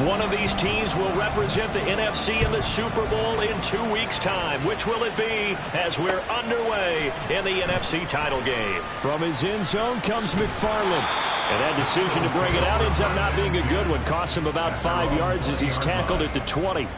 One of these teams will represent the NFC in the Super Bowl in 2 weeks' time. Which will it be as we're underway in the NFC title game? From his end zone comes McFarland. And that decision to bring it out ends up not being a good one. Cost him about 5 yards as he's tackled at the 20.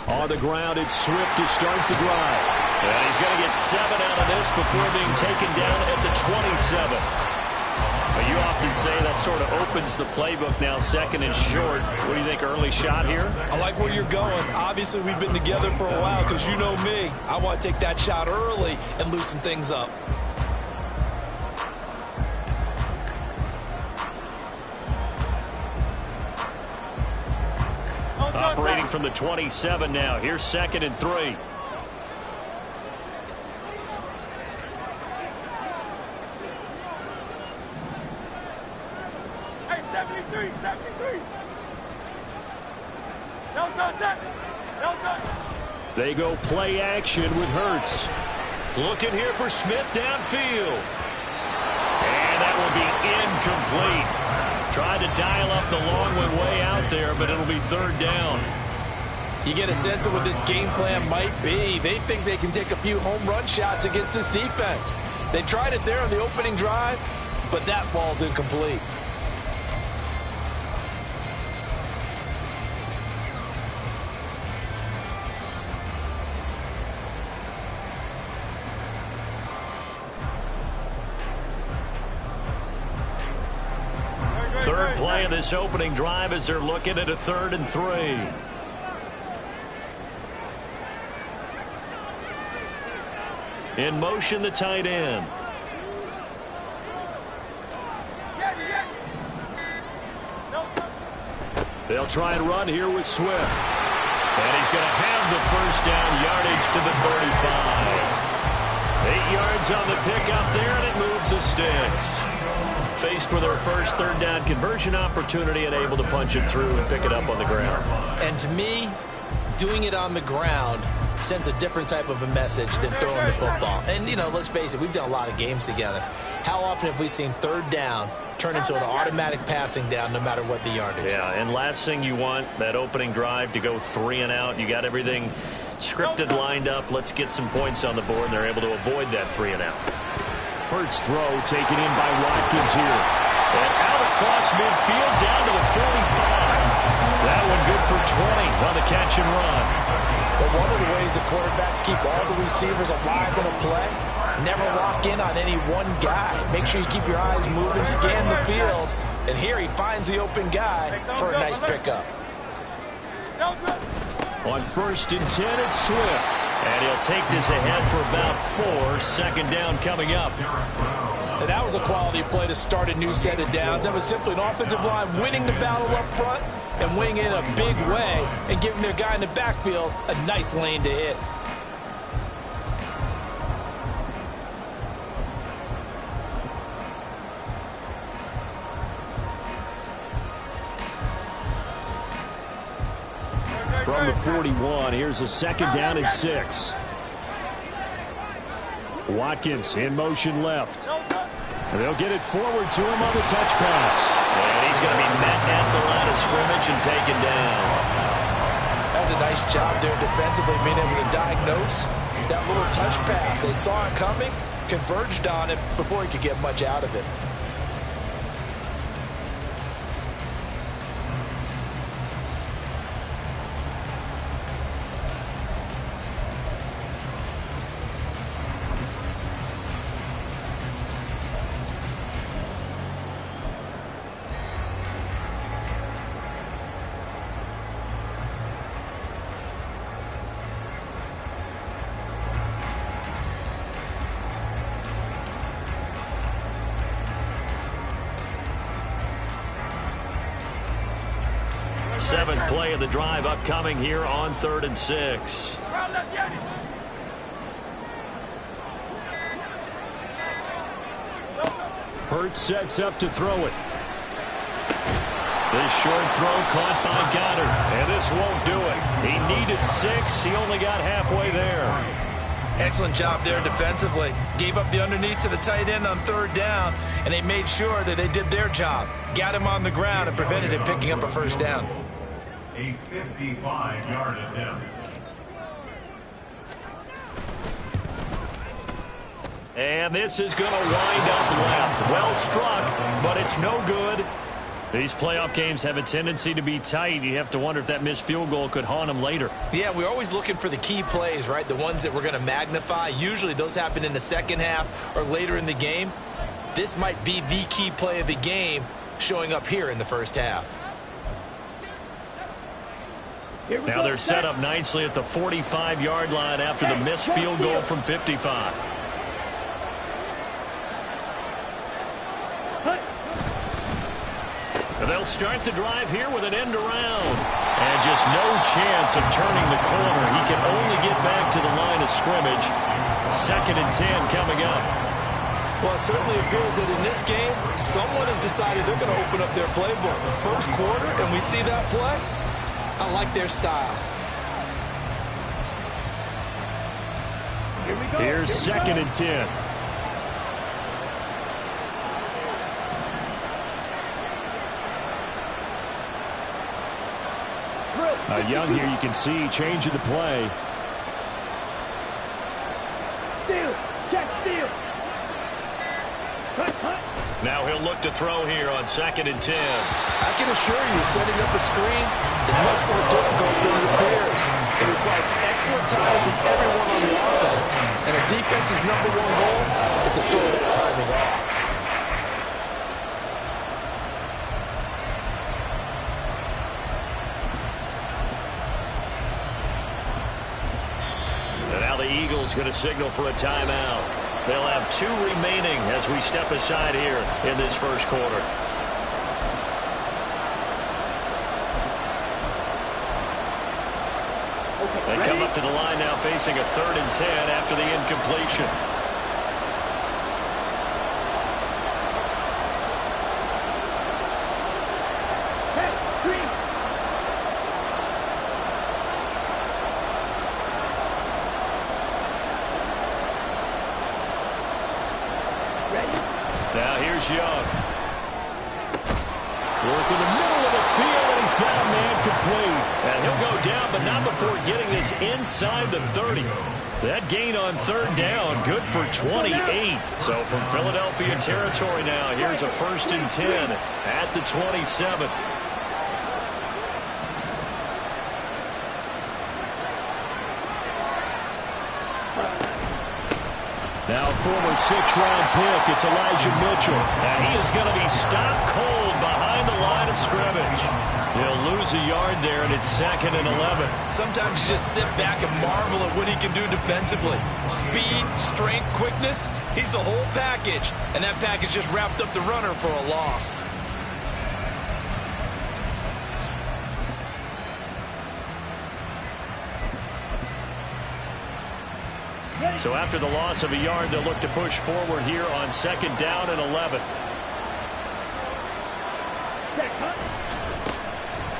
On the ground, it's Swift to start the drive. And he's going to get 7 out of this before being taken down at the 27. But you often say that sort of opens the playbook now, second and short. What do you think, early shot here? I like where you're going. Obviously, we've been together for a while because you know me. I want to take that shot early and loosen things up. Operating from the 27 now. Here's 2nd and 3. Hey, 73. No touch. They go play action with Hurts. Looking here for Smith downfield. And that will be incomplete. Tried to dial up the long one way out there, but it'll be 3rd down. You get a sense of what this game plan might be. They think they can take a few home run shots against this defense. They tried it there on the opening drive, but that ball's incomplete. Third play of this opening drive as they're looking at a 3rd and 3. In motion, the tight end. They'll try and run here with Swift. And he's going to have the first down, yardage to the 35. 8 yards on the pickup there, and it moves the sticks. Faced with their first 3rd down conversion opportunity and able to punch it through and pick it up on the ground. And to me, doing it on the ground sends a different type of a message than throwing the football. And, you know, let's face it, we've done a lot of games together. How often have we seen 3rd down turn into an automatic passing down no matter what the yardage? Yeah, and last thing you want, that opening drive to go 3 and out. You got everything scripted, lined up. Let's get some points on the board, and they're able to avoid that 3 and out. Hurts throw taken in by Watkins here. And out across midfield down to the 45. That one good for 20 on the catch and run. But one of the ways the quarterbacks keep all the receivers alive in a play, never lock in on any one guy. Make sure you keep your eyes moving, scan the field. And here he finds the open guy for a nice pickup. On 1st and 10, it's Swift. And he'll take this ahead for about 4. 2nd down coming up. And that was a quality play to start a new set of downs. That was simply an offensive line winning the battle up front and winning in a big way and giving their guy in the backfield a nice lane to hit. From the 41, here's a 2nd down and 6. Watkins in motion left. And they'll get it forward to him on the touch pass. And he's going to be met at the line of scrimmage and taken down. That was a nice job there defensively, being able to diagnose that little touch pass. They saw it coming, converged on it before he could get much out of it. 7th play of the drive upcoming here on 3rd and 6. Hurts sets up to throw it. This short throw caught by Goddard, and this won't do it. He needed 6. He only got halfway there. Excellent job there defensively. Gave up the underneath to the tight end on 3rd down, and they made sure that they did their job. Got him on the ground and prevented him picking up a 1st down. A 55-yard attempt. And this is going to wind up left. Well struck, but it's no good. These playoff games have a tendency to be tight. You have to wonder if that missed field goal could haunt them later. Yeah, we're always looking for the key plays, right? The ones that we're going to magnify. Usually those happen in the second half or later in the game. This might be the key play of the game showing up here in the first half. Now they're set up nicely at the 45-yard line after the missed field goal from 55. They'll start the drive here with an end around. And just no chance of turning the corner. He can only get back to the line of scrimmage. 2nd and 10 coming up. Well, it certainly appears that in this game, someone has decided they're going to open up their playbook. First quarter, and we see that play. I like their style. Here we go. Here's 2nd and 10. Young here, you can see changing the play. Steal. Check steal. Now he'll look to throw here on 2nd and 10. I can assure you, setting up a screen is much more difficult than it appears. It requires excellent timing from everyone on the offense, and a defense's #1 goal is to throw that timing off. Eagles going to signal for a timeout. They'll have 2 remaining as we step aside here in this first quarter. They come up to the line now facing a 3rd and 10 after the incompletion. Now here's Young. Working the middle of the field, and he's got a man complete. And he'll go down, but not before getting this inside the 30. That gain on 3rd down, good for 28. So from Philadelphia territory now, here's a 1st and 10 at the 27. Now former 6th-round pick, it's Elijah Mitchell. And he is going to be stopped cold behind the line of scrimmage. He'll lose a yard there, and it's 2nd and 11. Sometimes you just sit back and marvel at what he can do defensively. Speed, strength, quickness, he's the whole package. And that package just wrapped up the runner for a loss. So after the loss of a yard, they'll look to push forward here on 2nd down and 11.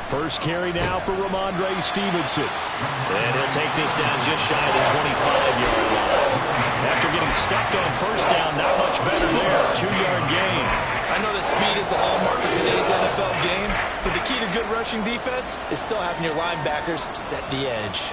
First carry now for Ramondre Stevenson. And he'll take this down just shy of the 25-yard line. After getting stuffed on 1st down, not much better there. 2-yard gain. I know that speed is the hallmark of today's NFL game, but the key to good rushing defense is still having your linebackers set the edge.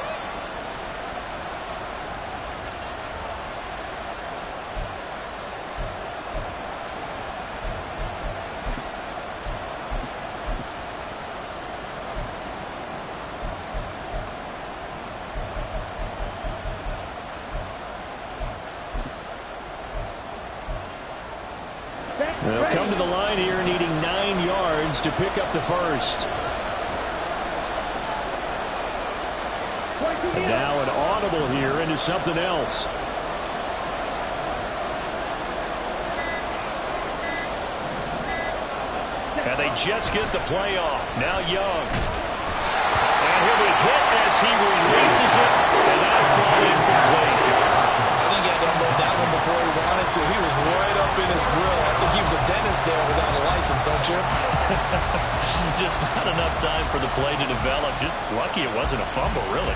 They'll come to the line here needing 9 yards to pick up the first. And now an audible here into something else. And they just get the play off. Now Young. he'll be hit as he releases it, and that'll fall incomplete. I think he had to unload that one before he wanted to. He was right up in his grill. I think he was a dentist there without a license, don't you? Just not enough time for the play to develop. Just lucky it wasn't a fumble, really.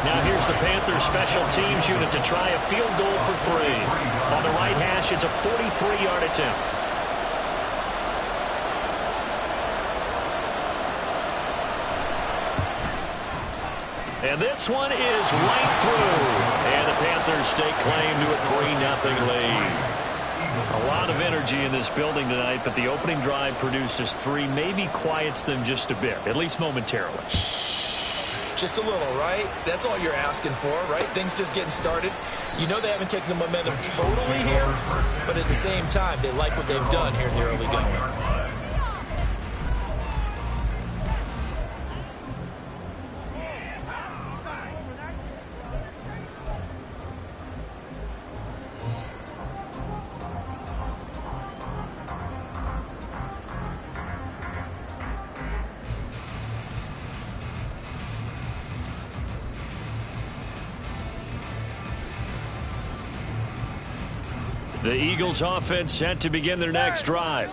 Now here's the Panthers special teams unit to try a field goal for 3. On the right hash, it's a 43-yard attempt. And this one is right through. And the Panthers stake claim to a 3-0 lead. A lot of energy in this building tonight, but the opening drive produces 3, maybe quiets them just a bit, at least momentarily. Just a little, right? That's all you're asking for, right? Things just getting started. You know they haven't taken the momentum totally here, but at the same time, they like what they've done here in the early going. The Eagles offense set to begin their next drive.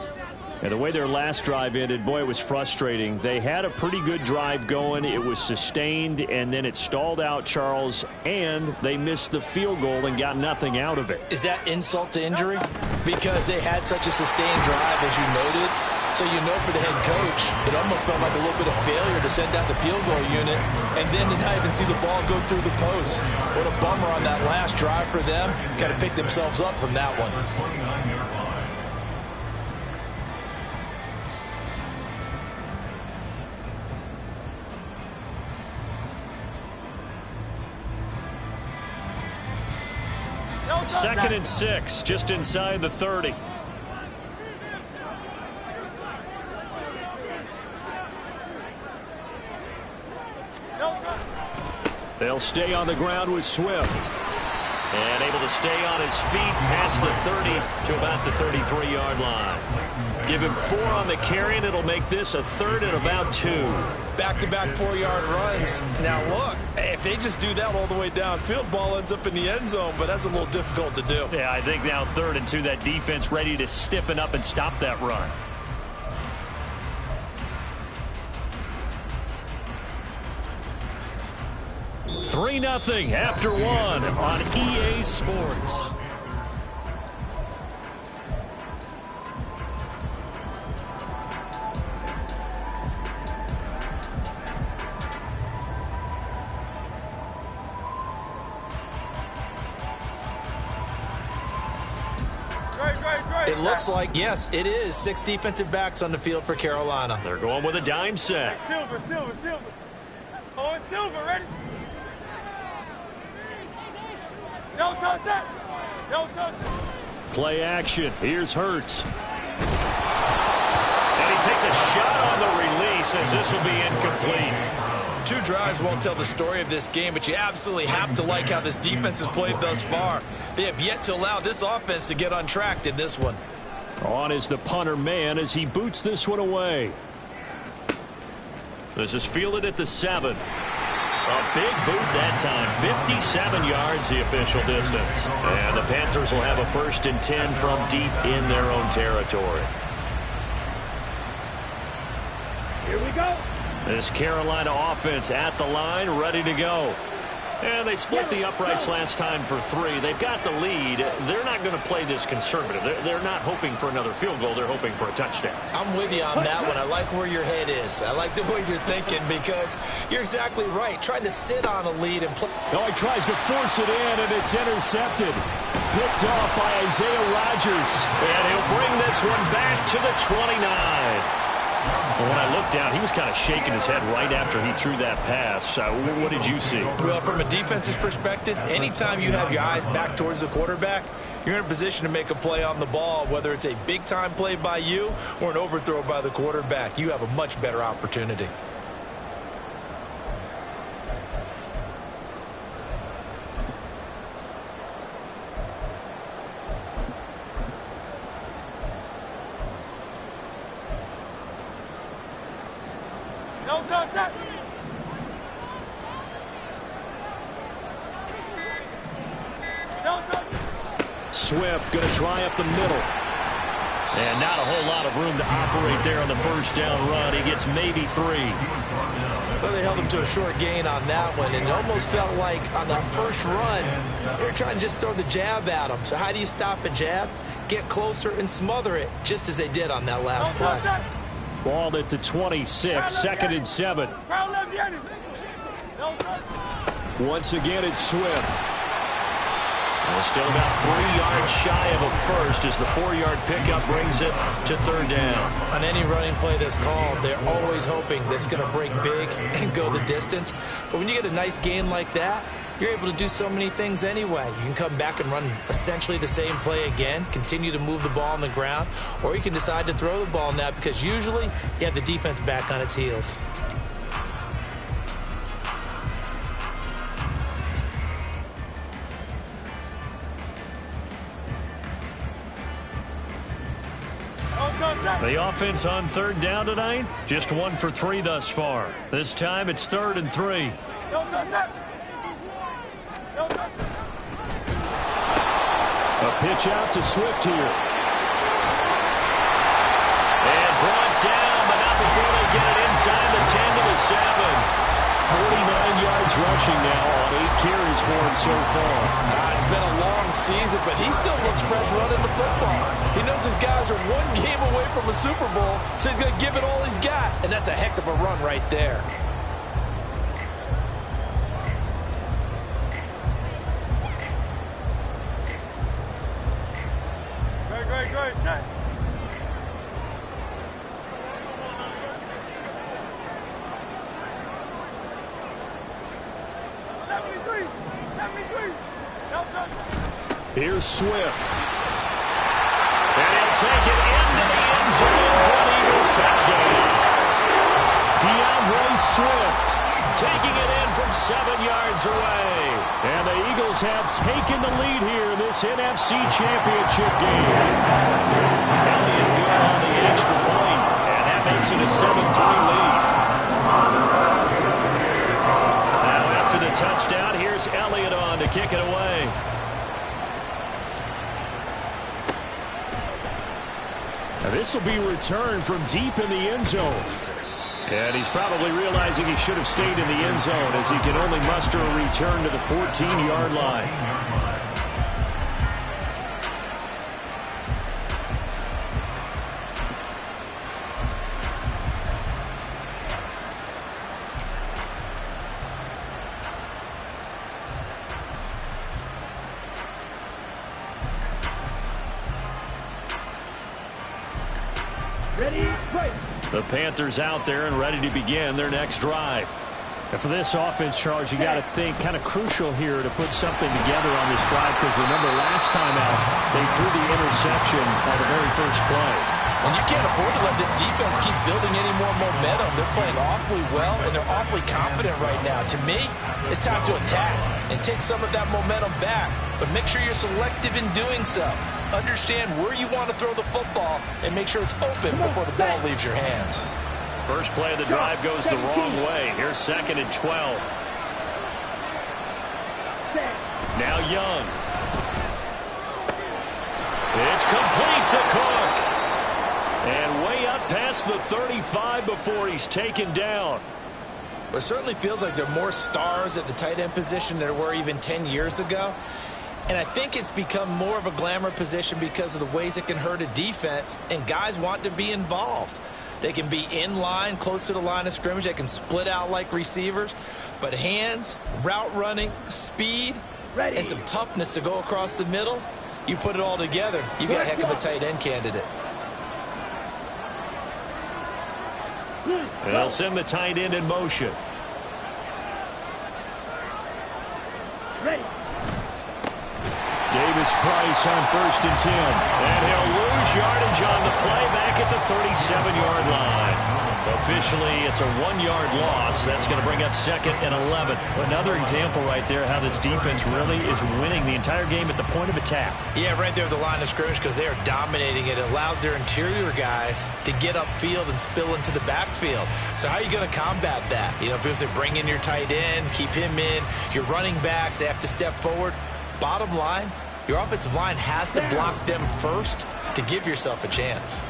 And the way their last drive ended, boy, it was frustrating. They had a pretty good drive going. It was sustained, and then it stalled out, Charles, and they missed the field goal and got nothing out of it. Is that insult to injury? Because they had such a sustained drive, as you noted. So you know for the head coach, it almost felt like a little bit of failure to send out the field goal unit and then to not even see the ball go through the post. What a bummer on that last drive for them. Got to pick themselves up from that one. Second and 6, just inside the 30. They'll stay on the ground with Swift. And able to stay on his feet past the 30 to about the 33-yard line. Give him 4 on the carry, and it'll make this a 3rd and about 2. Back-to-back 4-yard runs. Now, look, if they just do that all the way downfield, ball ends up in the end zone, but that's a little difficult to do. Yeah, I think now 3rd and 2, that defense ready to stiffen up and stop that run. Three 3-0 after 1 on EA Sports. It looks like, yes, it is 6 defensive backs on the field for Carolina. They're going with a dime set. Silver. Oh, it's Silver, ready? No touch that. No touch it. Play action. Here's Hurts. And he takes a shot on the release as this will be incomplete. 2 drives won't tell the story of this game, but you absolutely have to like how this defense has played thus far. They have yet to allow this offense to get untracked in this one. On is the punter man as he boots this one away. This is fielded at the 7. A big boot that time. 57 yards the official distance. And the Panthers will have a 1st and 10 from deep in their own territory. Here we go. This Carolina offense at the line, ready to go. And they split the uprights last time for 3. They've got the lead. They're not going to play this conservative. They're not hoping for another field goal. They're hoping for a touchdown. I'm with you on that one. I like where your head is. I like the way you're thinking because you're exactly right. Trying to sit on a lead and play. No, he tries to force it in, and it's intercepted. Picked off by Isaiah Rodgers. And he'll bring this one back to the 29. Well, when I looked down, he was kind of shaking his head right after he threw that pass. What did you see? Well, from a defense's perspective, anytime you have your eyes back towards the quarterback, you're in a position to make a play on the ball, whether it's a big-time play by you or an overthrow by the quarterback. You have a much better opportunity. Swift going to try up the middle. And not a whole lot of room to operate there on the first down run. He gets maybe 3. Well, they held him to a short gain on that one, and it almost felt like on that first run, they were trying to just throw the jab at him. So how do you stop a jab? Get closer and smother it, just as they did on that last play. Balled at the 26, 2nd and 7. Once again, it's Swift. Well, still about 3 yards shy of a first as the 4-yard pickup brings it to 3rd down. On any running play that's called, they're always hoping that it's going to break big and go the distance. But when you get a nice gain like that, you're able to do so many things anyway. You can come back and run essentially the same play again, continue to move the ball on the ground, or you can decide to throw the ball now because usually you have the defense back on its heels. The offense on 3rd down tonight, just 1 for 3 thus far. This time it's 3rd and 3. A pitch out to Swift here. And brought down, but not before they get it inside the 10 to the 7. 49 yards rushing now on 8 carries for him so far. It's been a long season, but he still looks fresh running the football. He knows his guys are 1 game away from a Super Bowl, so he's going to give it all he's got. And that's a heck of a run right there. Great. Set. Here's Swift. And he'll take it into the end zone for an Eagles touchdown. DeAndre Swift taking it in from 7 yards away. And the Eagles have taken the lead here in this NFC Championship game. Elliott good on the extra point, and that makes it a 7-3 lead. Now after the touchdown, here's Elliott on to kick it away. Now this will be returned from deep in the end zone. And he's probably realizing he should have stayed in the end zone as he can only muster a return to the 14-yard line. The Panthers out there and ready to begin their next drive. And for this offense, Charles, you got to think kind of crucial here to put something together on this drive because remember last time out, they threw the interception on the very first play. And you can't afford to let this defense keep building any more momentum. They're playing awfully well, and they're awfully confident right now. To me, it's time to attack and take some of that momentum back. But make sure you're selective in doing so. Understand where you want to throw the football and make sure it's open before the ball leaves your hands. First play of the drive goes the wrong way. Here's 2nd and 12. Now Young. It's complete to Cook. And way up past the 35 before he's taken down. It certainly feels like there are more stars at the tight end position than there were even 10 years ago. And I think it's become more of a glamour position because of the ways it can hurt a defense, and guys want to be involved. They can be in line, close to the line of scrimmage. They can split out like receivers. But hands, route running, speed, and some toughness to go across the middle, you put it all together, you got a heck of a tight end candidate. They'll send the tight end in motion. Ready. Davis Price on 1st and 10. And he'll lose yardage on the play back at the 37-yard line. Officially, it's a 1-yard loss. That's going to bring up 2nd and 11. Another example right there how this defense really is winning the entire game at the point of attack. Yeah, right there at the line of scrimmage because they are dominating it. It allows their interior guys to get upfield and spill into the backfield. So how are you going to combat that? You know, because they bring in your tight end, keep him in. Your running backs, they have to step forward. Bottom line, Your offensive line has to block them first to give yourself a chance.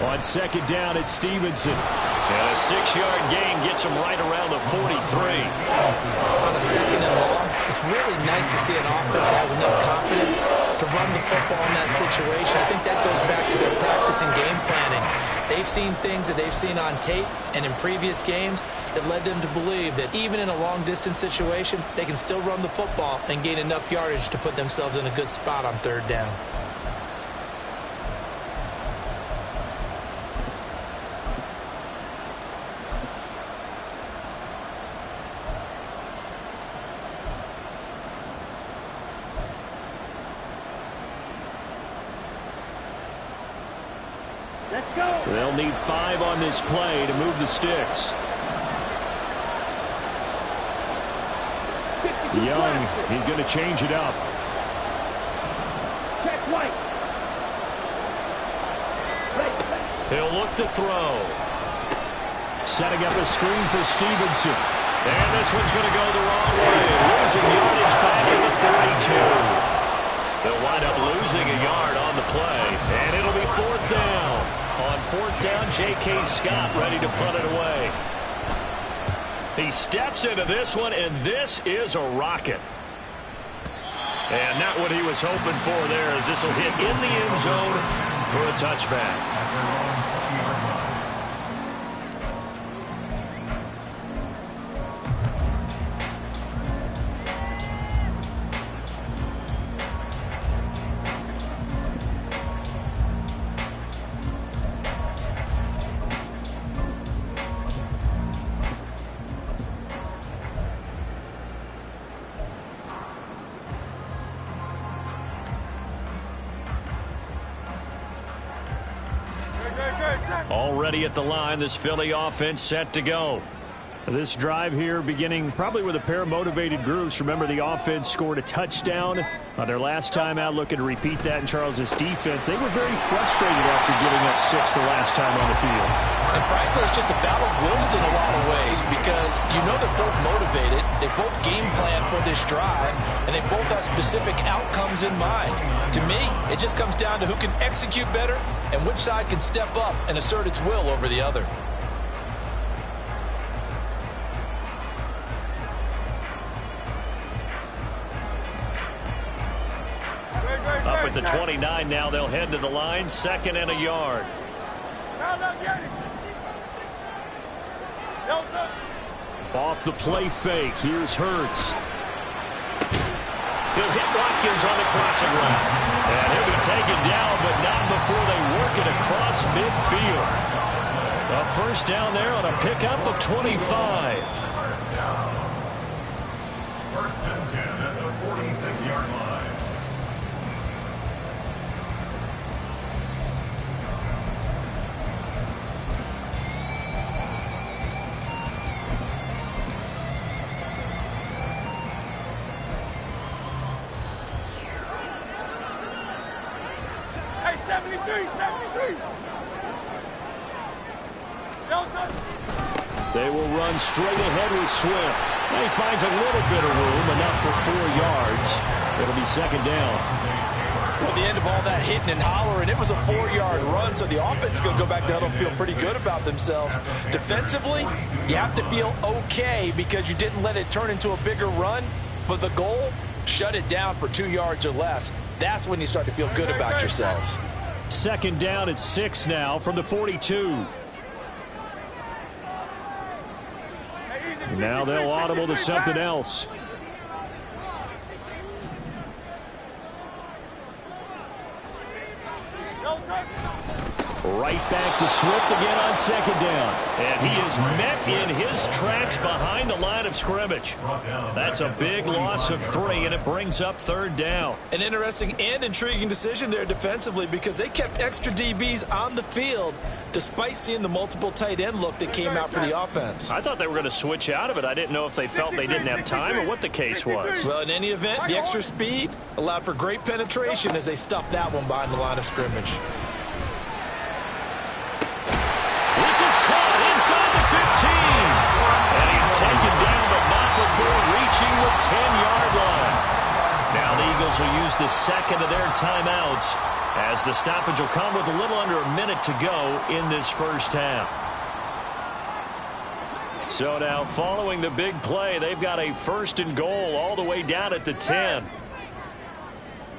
On second down, it's Stevenson. And a 6-yard gain gets him right around the 43. On a second and long, it's really nice to see an offense that has enough confidence to run the football in that situation. I think that goes back to their practice and game planning. They've seen things that they've seen on tape and in previous games that led them to believe that even in a long-distance situation, they can still run the football and gain enough yardage to put themselves in a good spot on third down. They'll need 5 on this play to move the sticks. Young, he's going to change it up. He'll look to throw. Setting up a screen for Stevenson. And this one's going to go the wrong way. Losing yardage back at the 32. They'll wind up losing a yard on the play. And it'll be 4th down. On 4th down, J.K. Scott ready to punt it away. He steps into this one, and this is a rocket. And not what he was hoping for there, as this will hit in the end zone for a touchback. Already at the line, this Philly offense set to go. This drive here beginning probably with a pair of motivated groups. Remember, the offense scored a touchdown on their last time out, looking to repeat that in Charles' defense. They were very frustrated after giving up 6 the last time on the field. And frankly, it's just a battle of wills in a lot of ways, because you know they're both motivated, they both game plan for this drive, and they both have specific outcomes in mind. To me, it just comes down to who can execute better and which side can step up and assert its will over the other. Up at the 29 now, they'll head to the line, 2nd and a yard. Off the play fake, here's Hurts. He'll hit Watkins on the crossing route. And he'll be taken down, but not before they work it across midfield. A 1st down there on a pickup of 25. 1st and 10 at the 46-yard line. They will run straight ahead with Swift. And he finds a little bit of room, enough for 4 yards. It'll be 2nd down. Well, at the end of all that hitting and hollering, it was a 4-yard run, so the offense is going to go back down and feel pretty good about themselves. Defensively, you have to feel okay because you didn't let it turn into a bigger run, but the goal, shut it down for 2 yards or less. That's when you start to feel good about yourselves. 2nd down at 6 now from the 42. Now they'll audible to something else. Right back to Swift again on 2nd down. And he is met in his tracks behind the line of scrimmage. That's a big loss of 3, and it brings up 3rd down. An interesting and intriguing decision there defensively, because they kept extra DBs on the field despite seeing the multiple tight end look that came out for the offense. I thought they were going to switch out of it. I didn't know if they felt they didn't have time or what the case was. Well, in any event, the extra speed allowed for great penetration as they stuffed that one behind the line of scrimmage. 10-yard line. Now the Eagles will use the second of their timeouts as the stoppage will come with a little under a minute to go in this first half. So now following the big play, they've got a first and goal all the way down at the 10.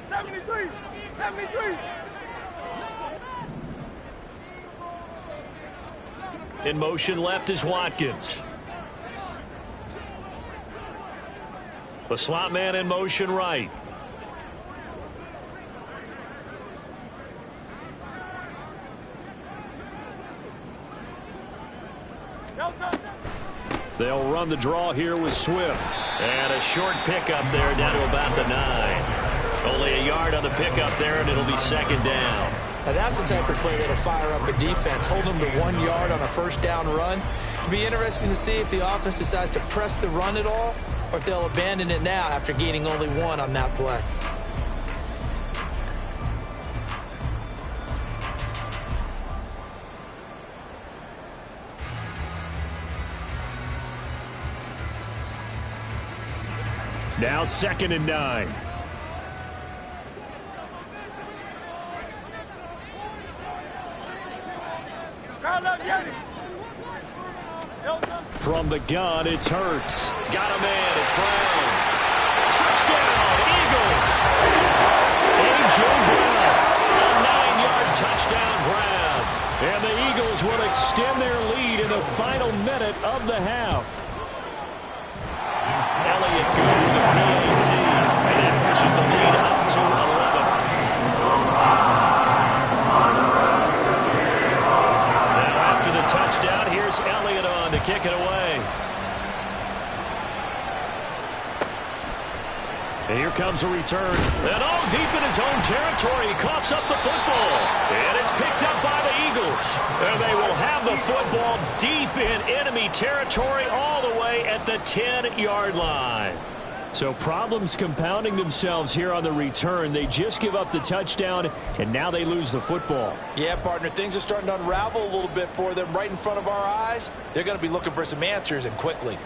73. 73. In motion left is Watkins. The slot man in motion right. They'll run the draw here with Swift. And a short pickup there down to about the 9. Only a yard on the pickup there, and it'll be second down. Now that's the type of play that'll fire up a defense. Hold them to 1 yard on a first down run. It'll be interesting to see if the offense decides to press the run at all, or if they'll abandon it now after gaining only 1 on that play. Now 2nd and 9. From the gun, it's Hurts. Got a man, it's Brown. Touchdown, Eagles! A.J. Brown, a 9-yard touchdown grab. And the Eagles will extend their lead in the final minute of the half. Elliott good with the PAT, and that pushes the lead up to 11. Now after the touchdown, here's Elliott on to kick it away. And here comes a return. And deep in his own territory, he coughs up the football. And it's picked up by the Eagles. And they will have the football deep in enemy territory all the way at the 10-yard line. So problems compounding themselves here on the return. They just give up the touchdown, and now they lose the football. Yeah, partner, things are starting to unravel a little bit for them right in front of our eyes. They're going to be looking for some answers, and quickly.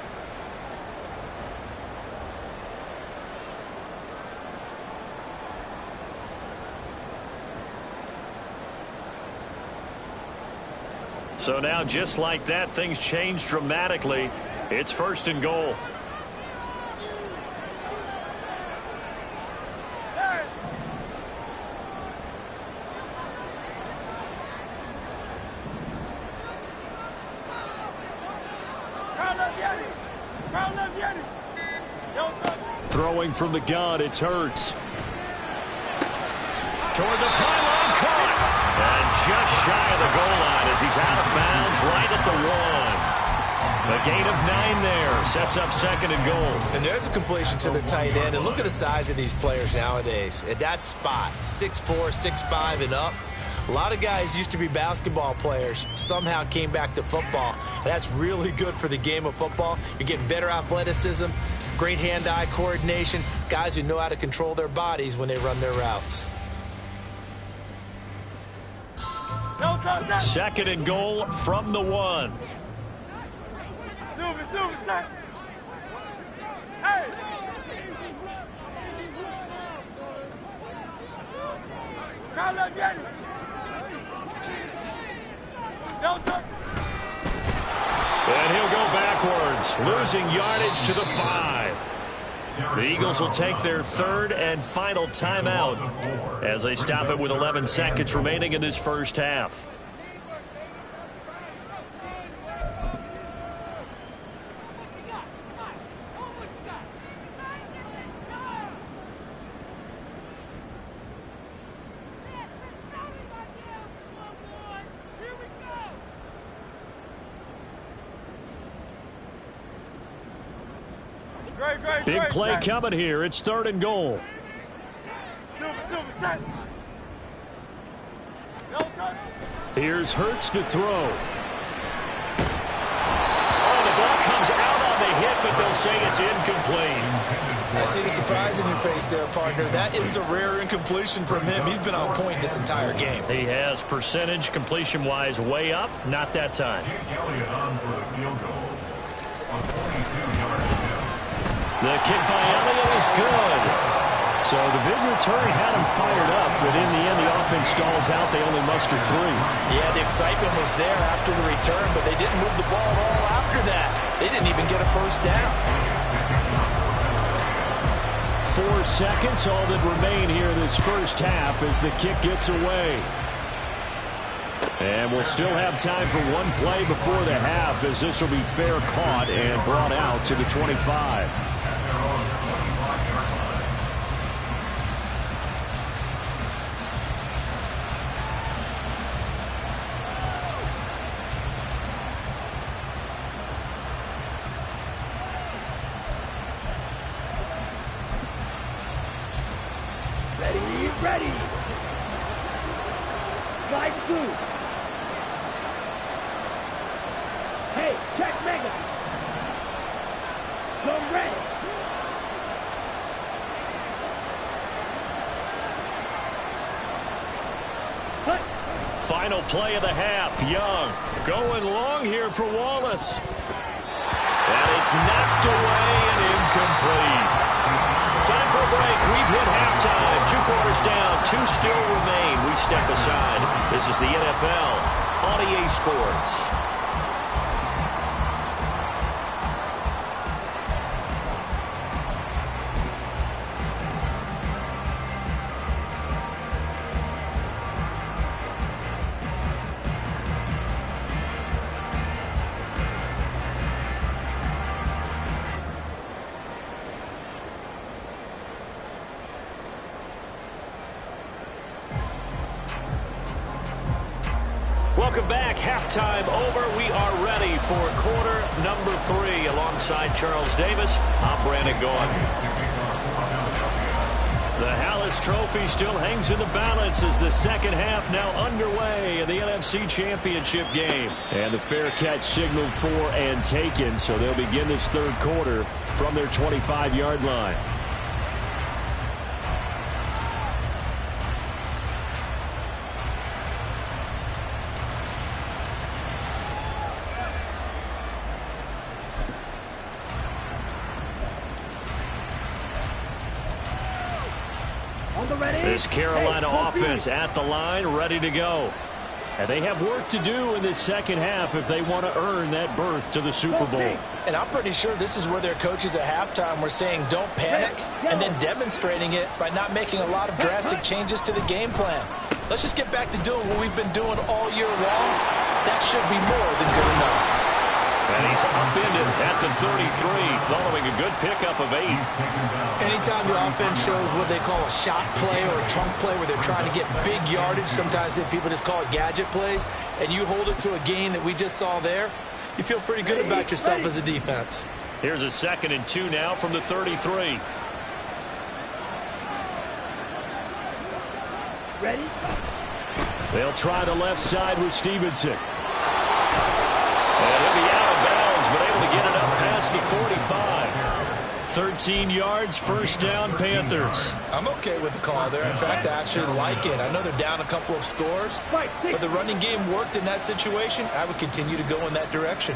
So now, just like that, things change dramatically. It's 1st and goal. Throwing from the gun, it's Hurts. Toward the pylon, caught. And just shy of the goal line as he's out of bounds right at the 1. A gain of 9 there. Sets up 2nd and goal. And there's a completion to the tight end. And look at the size of these players nowadays. At that spot, 6'4", 6'5", and up. A lot of guys used to be basketball players, somehow came back to football. And that's really good for the game of football. You're getting better athleticism, great hand-eye coordination, guys who know how to control their bodies when they run their routes. 2nd and goal from the 1. Hey! And he'll go backwards, losing yardage to the 5. The Eagles will take their 3rd and final timeout as they stop it with 11 seconds remaining in this first half. Big play coming here. It's 3rd and goal. Here's Hurts to throw. Oh, the ball comes out on the hit, but they'll say it's incomplete. I see the surprise in your face there, partner. That is a rare incompletion from him. He's been on point this entire game. He has percentage completion-wise way up. Not that time. Elliott on for the field goal. A 42-yard attempt. The kick by Elliott is good. So the big return had him fired up, but in the end, the offense stalls out. They only muster 3. Yeah, the excitement was there after the return, but they didn't move the ball at all after that. They didn't even get a first down. 4 seconds, all that remain here in this first half as the kick gets away. And we'll still have time for one play before the half, as this will be fair caught and brought out to the 25. Ready. Slide 2. Hey, check Mega. Come ready. Hut. Final play of the half. Young going long here for Wallace. And it's knocked away and incomplete. Time for a break. We've hit halftime. 2 quarters down. 2 still remain. We step aside. This is the NFL on EA Sports. Welcome back. Halftime over. We are ready for quarter number 3. Alongside Charles Davis, I'm Brandon Gaudin. The Hallis Trophy still hangs in the balance as the second half now underway in the NFC Championship game. And the fair catch signaled for and taken, so they'll begin this third quarter from their 25-yard line. This Carolina offense at the line, ready to go. And they have work to do in this second half if they want to earn that berth to the Super Bowl. And I'm pretty sure this is where their coaches at halftime were saying don't panic, and then demonstrating it by not making a lot of drastic changes to the game plan. Let's just get back to doing what we've been doing all year long. That should be more than good enough. And he's upended at the 33 following a good pickup of 8. Anytime the offense shows what they call a shot play or a chunk play where they're trying to get big yardage, sometimes people just call it gadget plays, and you hold it to a gain that we just saw there, you feel pretty good about yourself as a defense. Here's a 2nd and 2 now from the 33. Ready? They'll try the left side with Stevenson. And he'll be out of bounds, but able to get it up past the 45. 13 yards, first down, Panthers. I'm okay with the call there. In fact, I actually like it. I know they're down a couple of scores, but the running game worked in that situation. I would continue to go in that direction.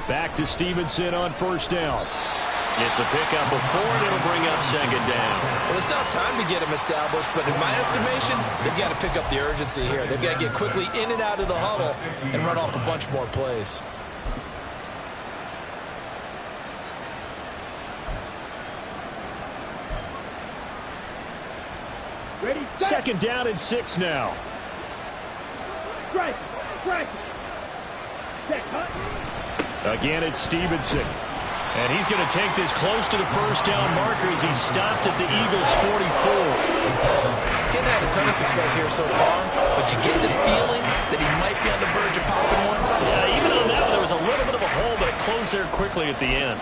Back to Stevenson on first down. It's a pickup of 4, and it'll bring up 2nd down. Well, they still have time to get him established, but in my estimation, they've got to pick up the urgency here. They've got to get quickly in and out of the huddle and run off a bunch more plays. Ready? 2nd down and 6 now. Strike. Again, it's Stevenson. And he's going to take this close to the first down marker as he's stopped at the Eagles' 44. Getting had a ton of success here so far, but you get the feeling that he might be on the verge of popping one. Yeah, even on that one, there was a little bit of a hole, but it closed there quickly at the end.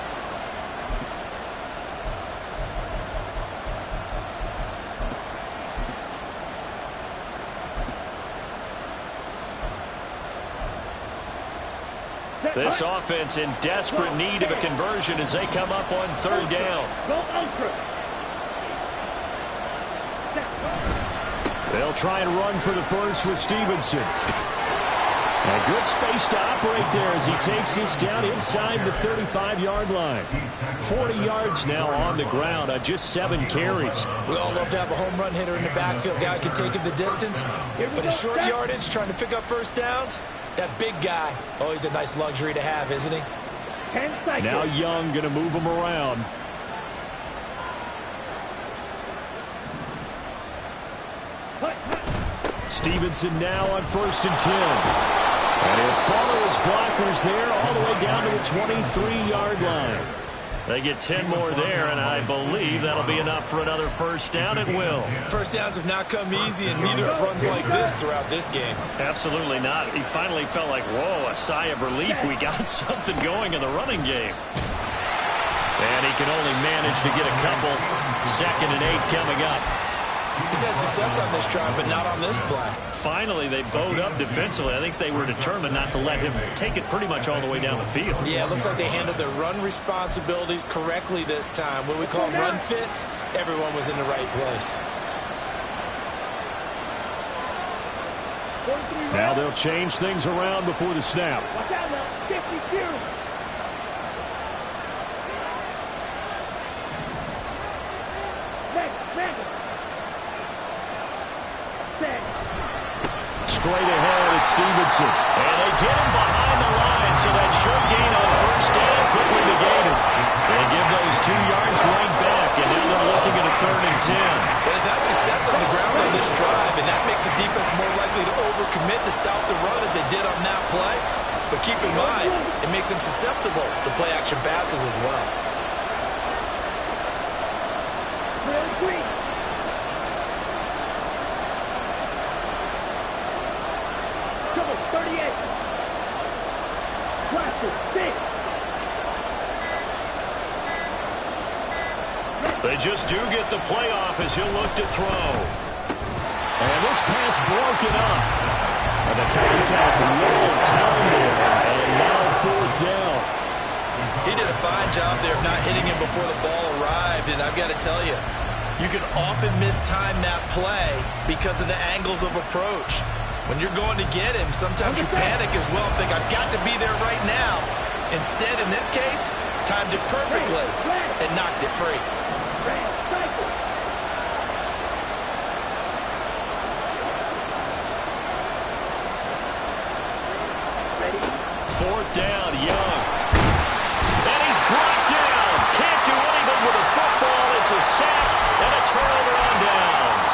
This offense in desperate need of a conversion as they come up on 3rd down. They'll try and run for the first with Stevenson. A good space to operate there as he takes this down inside the 35-yard line. 40 yards now on the ground on just 7 carries. We all love to have a home run hitter in the backfield. Guy can take it the distance. But in short yardage, trying to pick up first downs, that big guy, oh, he's a nice luxury to have, isn't he? Now Young going to move him around. Stevenson now on 1st and 10. And he'll follow his blockers there all the way down to the 23-yard line. They get 10 more there, and I believe that'll be enough for another first down. It will. First downs have not come easy, and neither have runs like this throughout this game. Absolutely not. He finally felt like, whoa, a sigh of relief. We got something going in the running game. And he can only manage to get a couple. 2nd and 8 coming up. He's had success on this drive, but not on this play. Finally, they bowed up defensively. I think they were determined not to let him take it pretty much all the way down the field. Yeah, it looks like they handled their run responsibilities correctly this time. What we call run fits, everyone was in the right place. Now they'll change things around before the snap. Watch out now. 52. Straight ahead, it's Stevenson. And they get him behind the line, so that short gain on first down quickly negated. They give those 2 yards right back, and now they're looking at a 3rd and 10. Well, they've had success on the ground on this drive, and that makes the defense more likely to overcommit to stop the run as they did on that play. But keep in mind, it makes them susceptible to play-action passes as well. They just do get the playoff as he'll look to throw. And this pass broken up. And the contact little time there. And now 4th down. He did a fine job there of not hitting him before the ball arrived. And I've got to tell you, you can often mistime that play because of the angles of approach. When you're going to get him, sometimes you panic as well and think, I've got to be there right now. Instead, in this case, timed it perfectly and knocked it free. 4th down, Young. And he's brought down. Can't do anything with a football. It's a sack and a turnover on downs.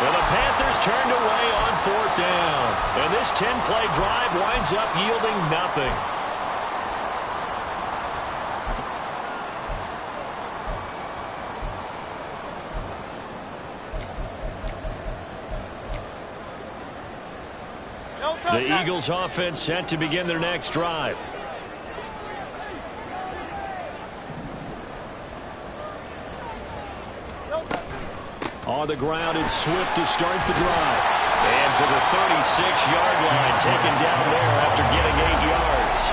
And the Panthers turned away on 4th down. And this 10-play drive winds up yielding nothing. The Eagles offense set to begin their next drive. On the ground, it's Swift to start the drive. And to the 36-yard line, taken down there after getting 8 yards.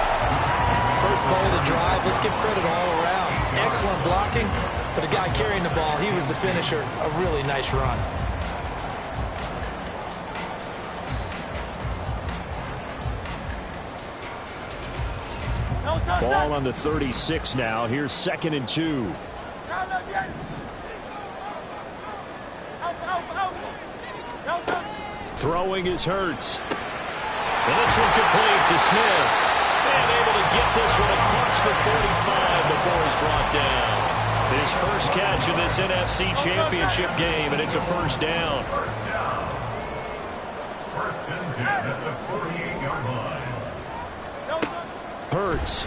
First play of the drive, let's give credit all around. Excellent blocking, but the guy carrying the ball, he was the finisher. A really nice run. Ball on the 36 now. Here's 2nd and 2. Throwing is Hurts. And this one complete to Smith. And able to get this one across the 45 before he's brought down. His first catch in this NFC Championship game, and it's a first down. First down. 1st and 10 at the 48-yard line. Hurts.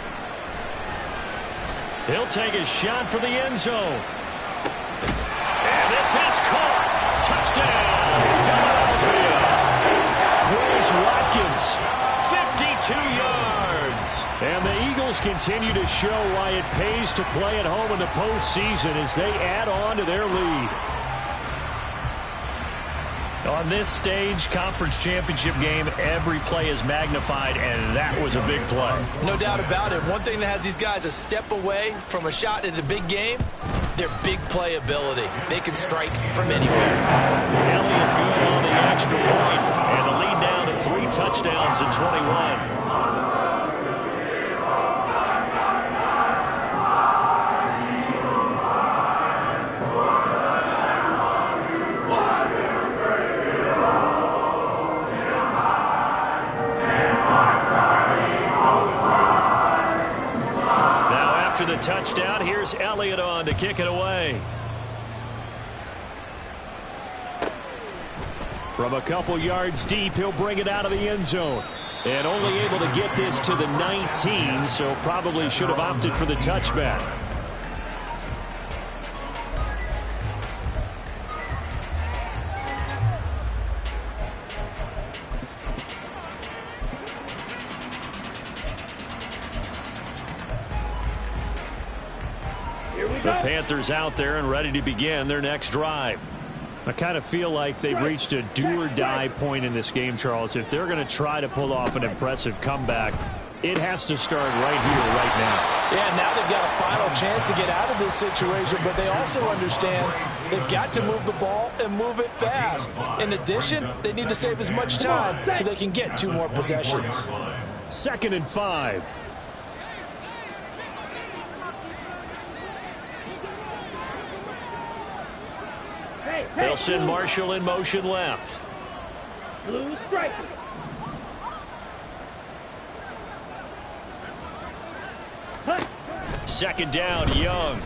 He'll take a shot for the end zone. And this is caught. Touchdown, Philadelphia. Quez Watkins, 52 yards. And the Eagles continue to show why it pays to play at home in the postseason as they add on to their lead. On this stage, conference championship game, every play is magnified, and that was a big play. No doubt about it. One thing that has these guys a step away from a shot at a big game, their big play ability. They can strike from anywhere. Elliott good on the extra point, and the lead down to 3 touchdowns in 21. The touchdown. Here's Elliott on to kick it away. From a couple yards deep, he'll bring it out of the end zone. And only able to get this to the 19, so probably should have opted for the touchback. The Panthers out there and ready to begin their next drive. I kind of feel like they've reached a do-or-die point in this game, Charles. If they're going to try to pull off an impressive comeback, it has to start right here, right now. Yeah, now they've got a final chance to get out of this situation, but they also understand they've got to move the ball and move it fast. In addition, they need to save as much time so they can get 2 more possessions. 2nd and 5. They'll send Marshall in motion left. Blue striker. Second down, Young.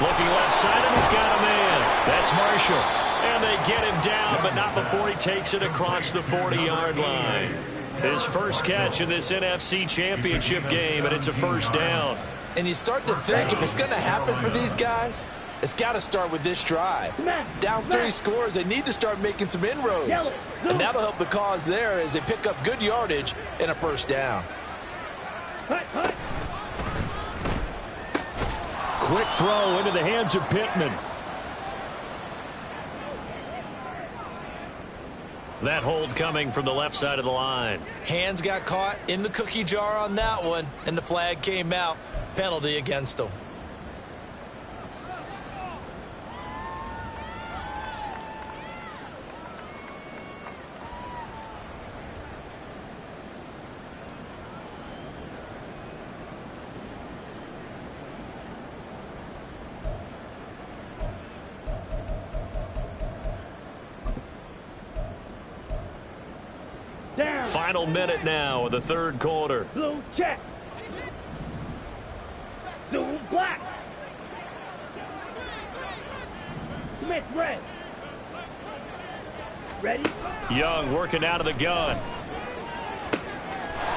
Looking left side, and he's got a man. That's Marshall. And they get him down, but not before he takes it across the 40-yard line. His first catch in this NFC Championship game, and it's a first down. And you start to think, if it's going to happen for these guys, it's got to start with this drive. Down 3 scores, they need to start making some inroads. And that'll help the cause there as they pick up good yardage and a first down. Quick throw into the hands of Pittman. That hold coming from the left side of the line. Hands got caught in the cookie jar on that one, and the flag came out. Penalty against him. Down. Final minute now of the 3rd quarter. Blue check. Zoom black. Smith red. Ready? Young working out of the gun.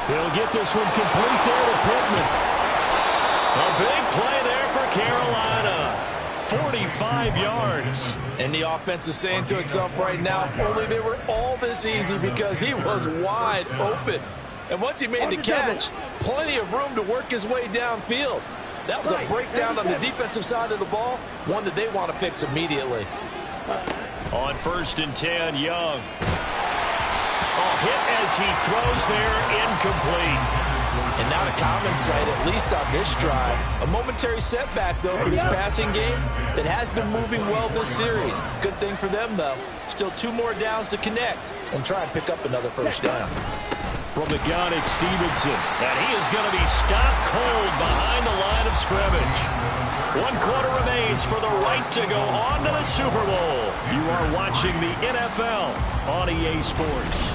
He'll get this one complete there to Pittman. A big play there for Carolina. 45 yards. And the offense is saying to itself right now, only they were all this easy because he was wide open. And once he made the catch, plenty of room to work his way downfield. That was a breakdown on the defensive side of the ball, one that they want to fix immediately. On 1st and 10, Young. Hit as he throws there, incomplete. And not a common sight, at least on this drive. A momentary setback, though, for this passing game that has been moving well this series. Good thing for them, though. Still 2 more downs to connect and try and pick up another first down. From the gun, it's Stevenson. And he is going to be stopped cold behind the line of scrimmage. 1 quarter remains for the right to go on to the Super Bowl. You are watching the NFL on EA Sports.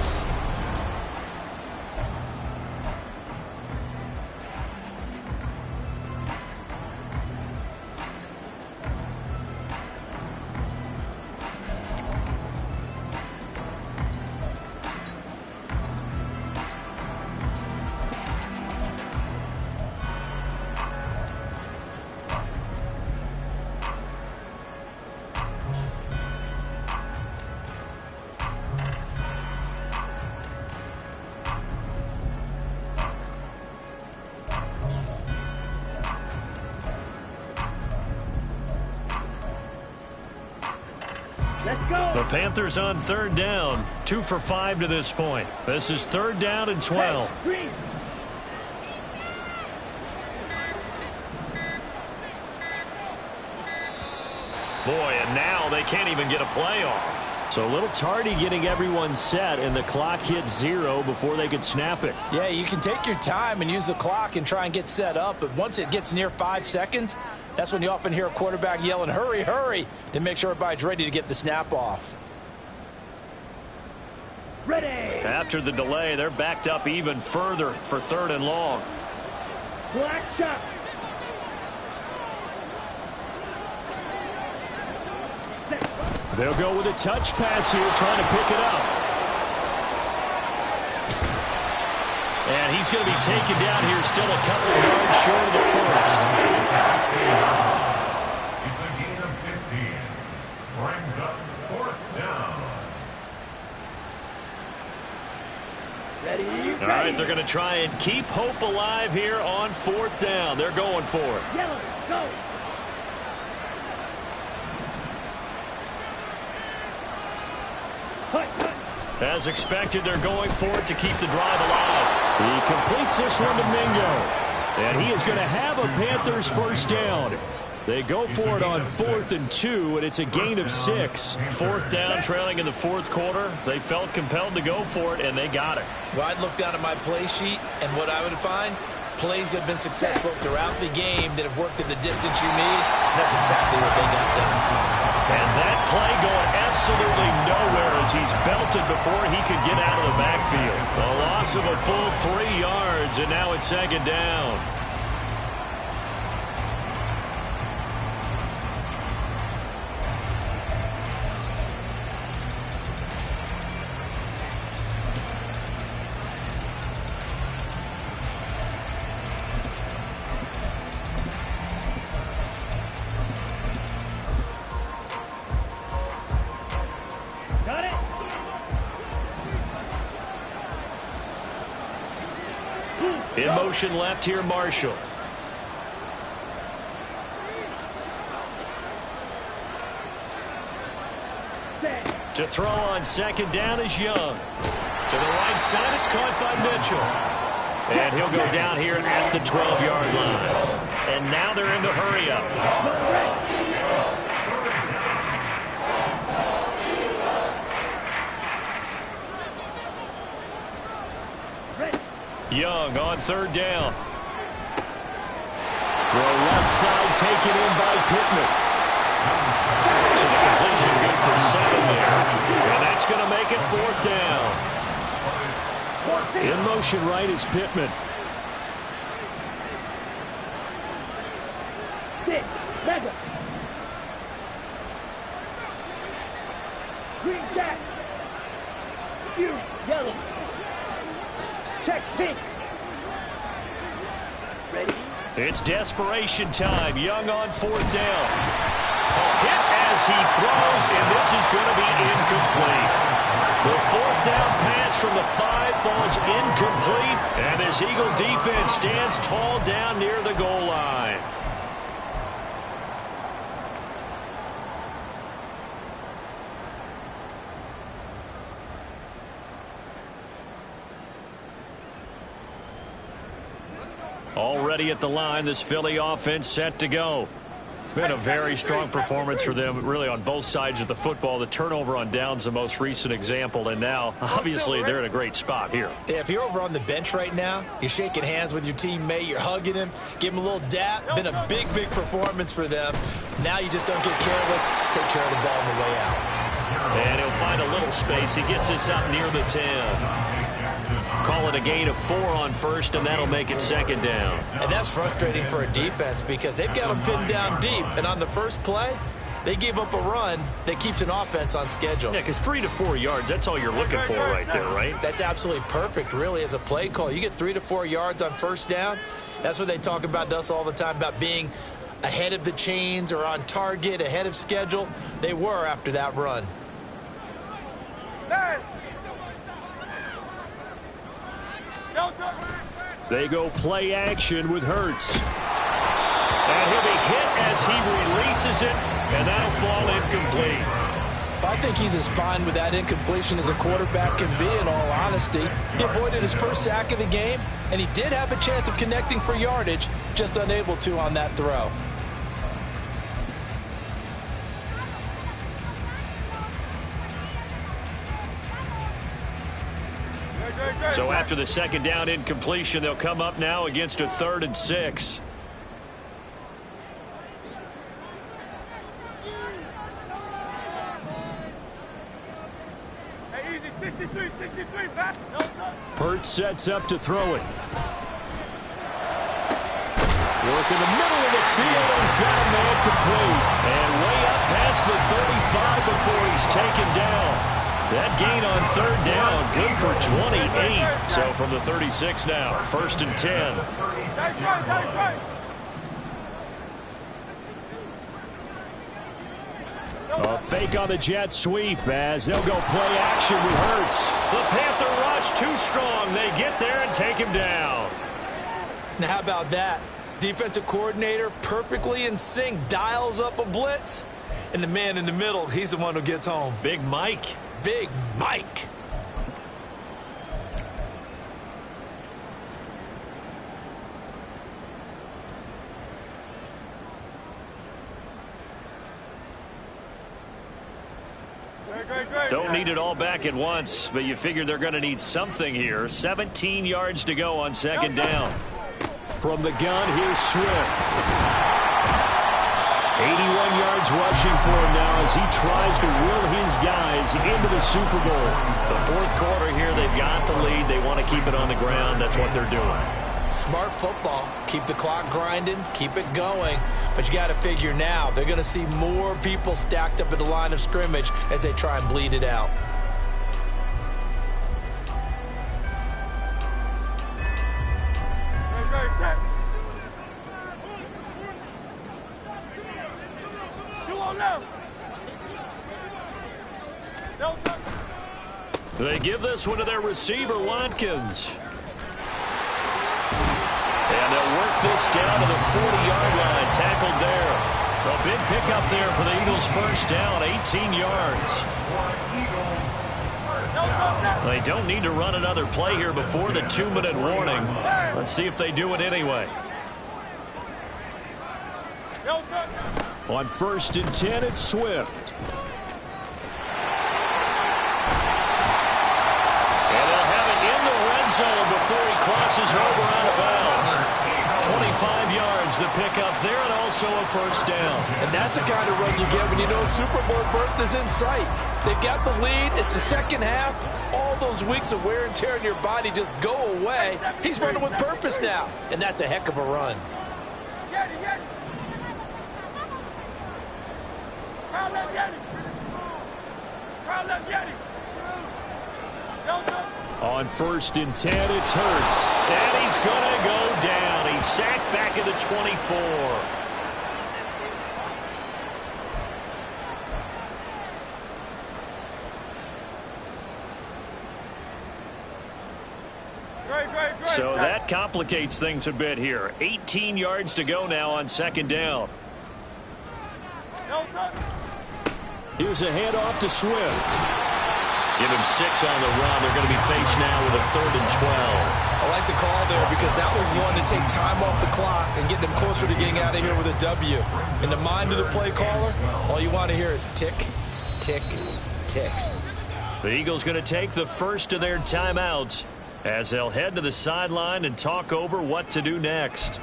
The Panthers on 3rd down, 2 for 5 to this point. This is 3rd down and 12. Boy, and now they can't even get a play off. So a little tardy getting everyone set, and the clock hit 0 before they could snap it. Yeah, you can take your time and use the clock and try and get set up, but once it gets near 5 seconds, that's when you often hear a quarterback yelling, hurry, hurry, to make sure everybody's ready to get the snap off. Ready. After the delay, they're backed up even further for 3rd and long. Black shot. They'll go with a touch pass here, trying to pick it up. And he's going to be taken down here, still a couple of yards short of the first. It's a gain of 15. Brings up 4th down. Ready. All right, they're going to try and keep hope alive here on 4th down. They're going for it. Yellow, go. As expected, they're going for it to keep the drive alive. He completes this one to Mingo. And he is going to have a Panthers first down. They go for it on 4th and 2, and it's a gain of 6. 4th down, trailing in the 4th quarter. They felt compelled to go for it, and they got it. Well, I'd look down at my play sheet, and what I would find, plays that have been successful throughout the game that have worked at the distance you need, and that's exactly what they got done. And that play going absolutely nowhere as he's belted before he could get out of the backfield. A loss of a full 3 yards, and now it's 2nd down. In motion left here, Marshall. To throw on 2nd down is Young. To the right side, it's caught by Mitchell. And he'll go down here at the 12-yard line. And now they're in the hurry-up. Young on 3rd down. Throw left side taken in by Pittman. So the completion good for 7 there. And that's going to make it 4th down. In motion right is Pittman. Green jack. Yellow. Check pink. Ready? It's desperation time. Young on 4th down. A hit as he throws, and this is going to be incomplete. The 4th down pass from the 5 falls incomplete, and this Eagle defense stands tall down near the goal line. Already at the line, this Philly offense set to go. Been a very strong performance for them, really, on both sides of the football. The turnover on downs, the most recent example, and now, obviously, they're in a great spot here. Yeah, if you're over on the bench right now, you're shaking hands with your teammate, you're hugging him, give him a little dap. Been a big, big performance for them. Now you just don't get careless. Take care of the ball on the way out. And he'll find a little space. He gets us up near the 10. Call it a gain of 4 on 1st, and that'll make it 2nd down. And that's frustrating for a defense because they've got them pinned down deep. And on the first play, they gave up a run that keeps an offense on schedule. Yeah, because 3 to 4 yards, that's all you're looking for right there, right? That's absolutely perfect, really, as a play call. You get 3 to 4 yards on 1st down. That's what they talk about to us all the time, about being ahead of the chains or on target, ahead of schedule. They were after that run. They go play action with Hurts. And he'll be hit as he releases it, and that'll fall incomplete. I think he's as fine with that incompletion as a quarterback can be, in all honesty. He avoided his first sack of the game, and he did have a chance of connecting for yardage, just unable to on that throw. So after the second down incompletion, they'll come up now against a 3rd and 6. Hey, easy, 63, back. Hurts sets up to throw it. Work in the middle of the field, and he's got a man complete. And way up past the 35 before he's taken down. That gain on 3rd down, good for 28. So from the 36 now, 1st and 10. That's right. A fake on the jet sweep as they'll go play action with Hurts. The Panther rush too strong. They get there and take him down. Now how about that? Defensive coordinator perfectly in sync, dials up a blitz, and the man in the middle, he's the one who gets home. Big Mike. Big Mike. Don't need it all back at once, but you figure they're going to need something here. 17 yards to go on 2nd down. From the gun, here's Swift. 81 yards rushing for him now as he tries to will his guys into the Super Bowl. The 4th quarter here, they've got the lead. They want to keep it on the ground. That's what they're doing. Smart football. Keep the clock grinding. Keep it going. But you got to figure now, they're going to see more people stacked up at the line of scrimmage as they try and bleed it out. They give this one to their receiver, Watkins. And they'll work this down to the 40-yard line, tackled there. A big pickup there for the Eagles' 1st down, 18 yards. They don't need to run another play here before the 2-minute warning. Let's see if they do it anyway. On 1st and 10, it's Swift. Before he crosses over out of bounds. 25 yards the pickup there, and also a 1st down. And that's the kind of run you get when you know Super Bowl berth is in sight. They've got the lead. It's the second half. All those weeks of wear and tear in your body just go away. He's running with purpose now, and that's a heck of a run. On 1st and 10, it's Hurts. And he's going to go down. He's sacked back at the 24. So that complicates things a bit here. 18 yards to go now on 2nd down. Here's a handoff to Swift. Give him 6 on the run. They're going to be faced now with a 3rd and 12. I like the call there because that was one to take time off the clock and get them closer to getting out of here with a W. In the mind of the play caller, all you want to hear is tick, tick, tick. The Eagles going to take the first of their timeouts as they'll head to the sideline and talk over what to do next.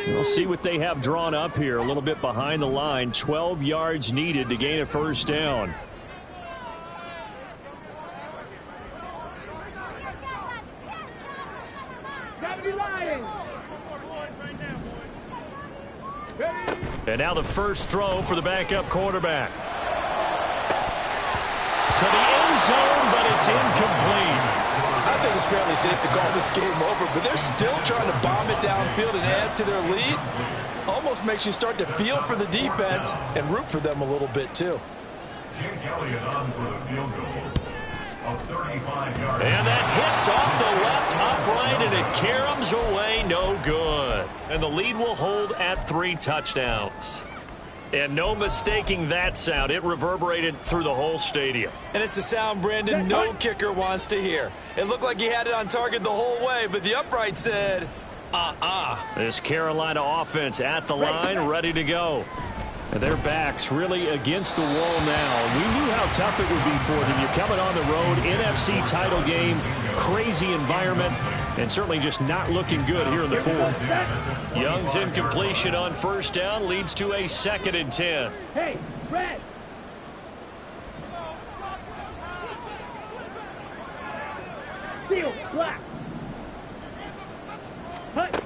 We'll see what they have drawn up here. A little bit behind the line. 12 yards needed to gain a 1st down. And now the first throw for the backup quarterback. To the end zone, but it's incomplete. I think it's fairly safe to call this game over, but they're still trying to bomb it downfield and add to their lead. Almost makes you start to feel for the defense and root for them a little bit, too. Jake Elliott on for the field goal of 35 yards. And that hits off the left upright, and it caroms away, no good. And the lead will hold at 3 touchdowns. And no mistaking that sound. It reverberated through the whole stadium. And it's the sound, Brandon, no kicker wants to hear. It looked like he had it on target the whole way, but the upright said, This Carolina offense at the line, ready to go. And their backs really against the wall now. We knew how tough it would be for them. You're coming on the road, NFC title game, crazy environment, and certainly just not looking good here in the fourth. Young's incompletion on first down leads to a 2nd and 10. Hey, red. Steel, black. Hut.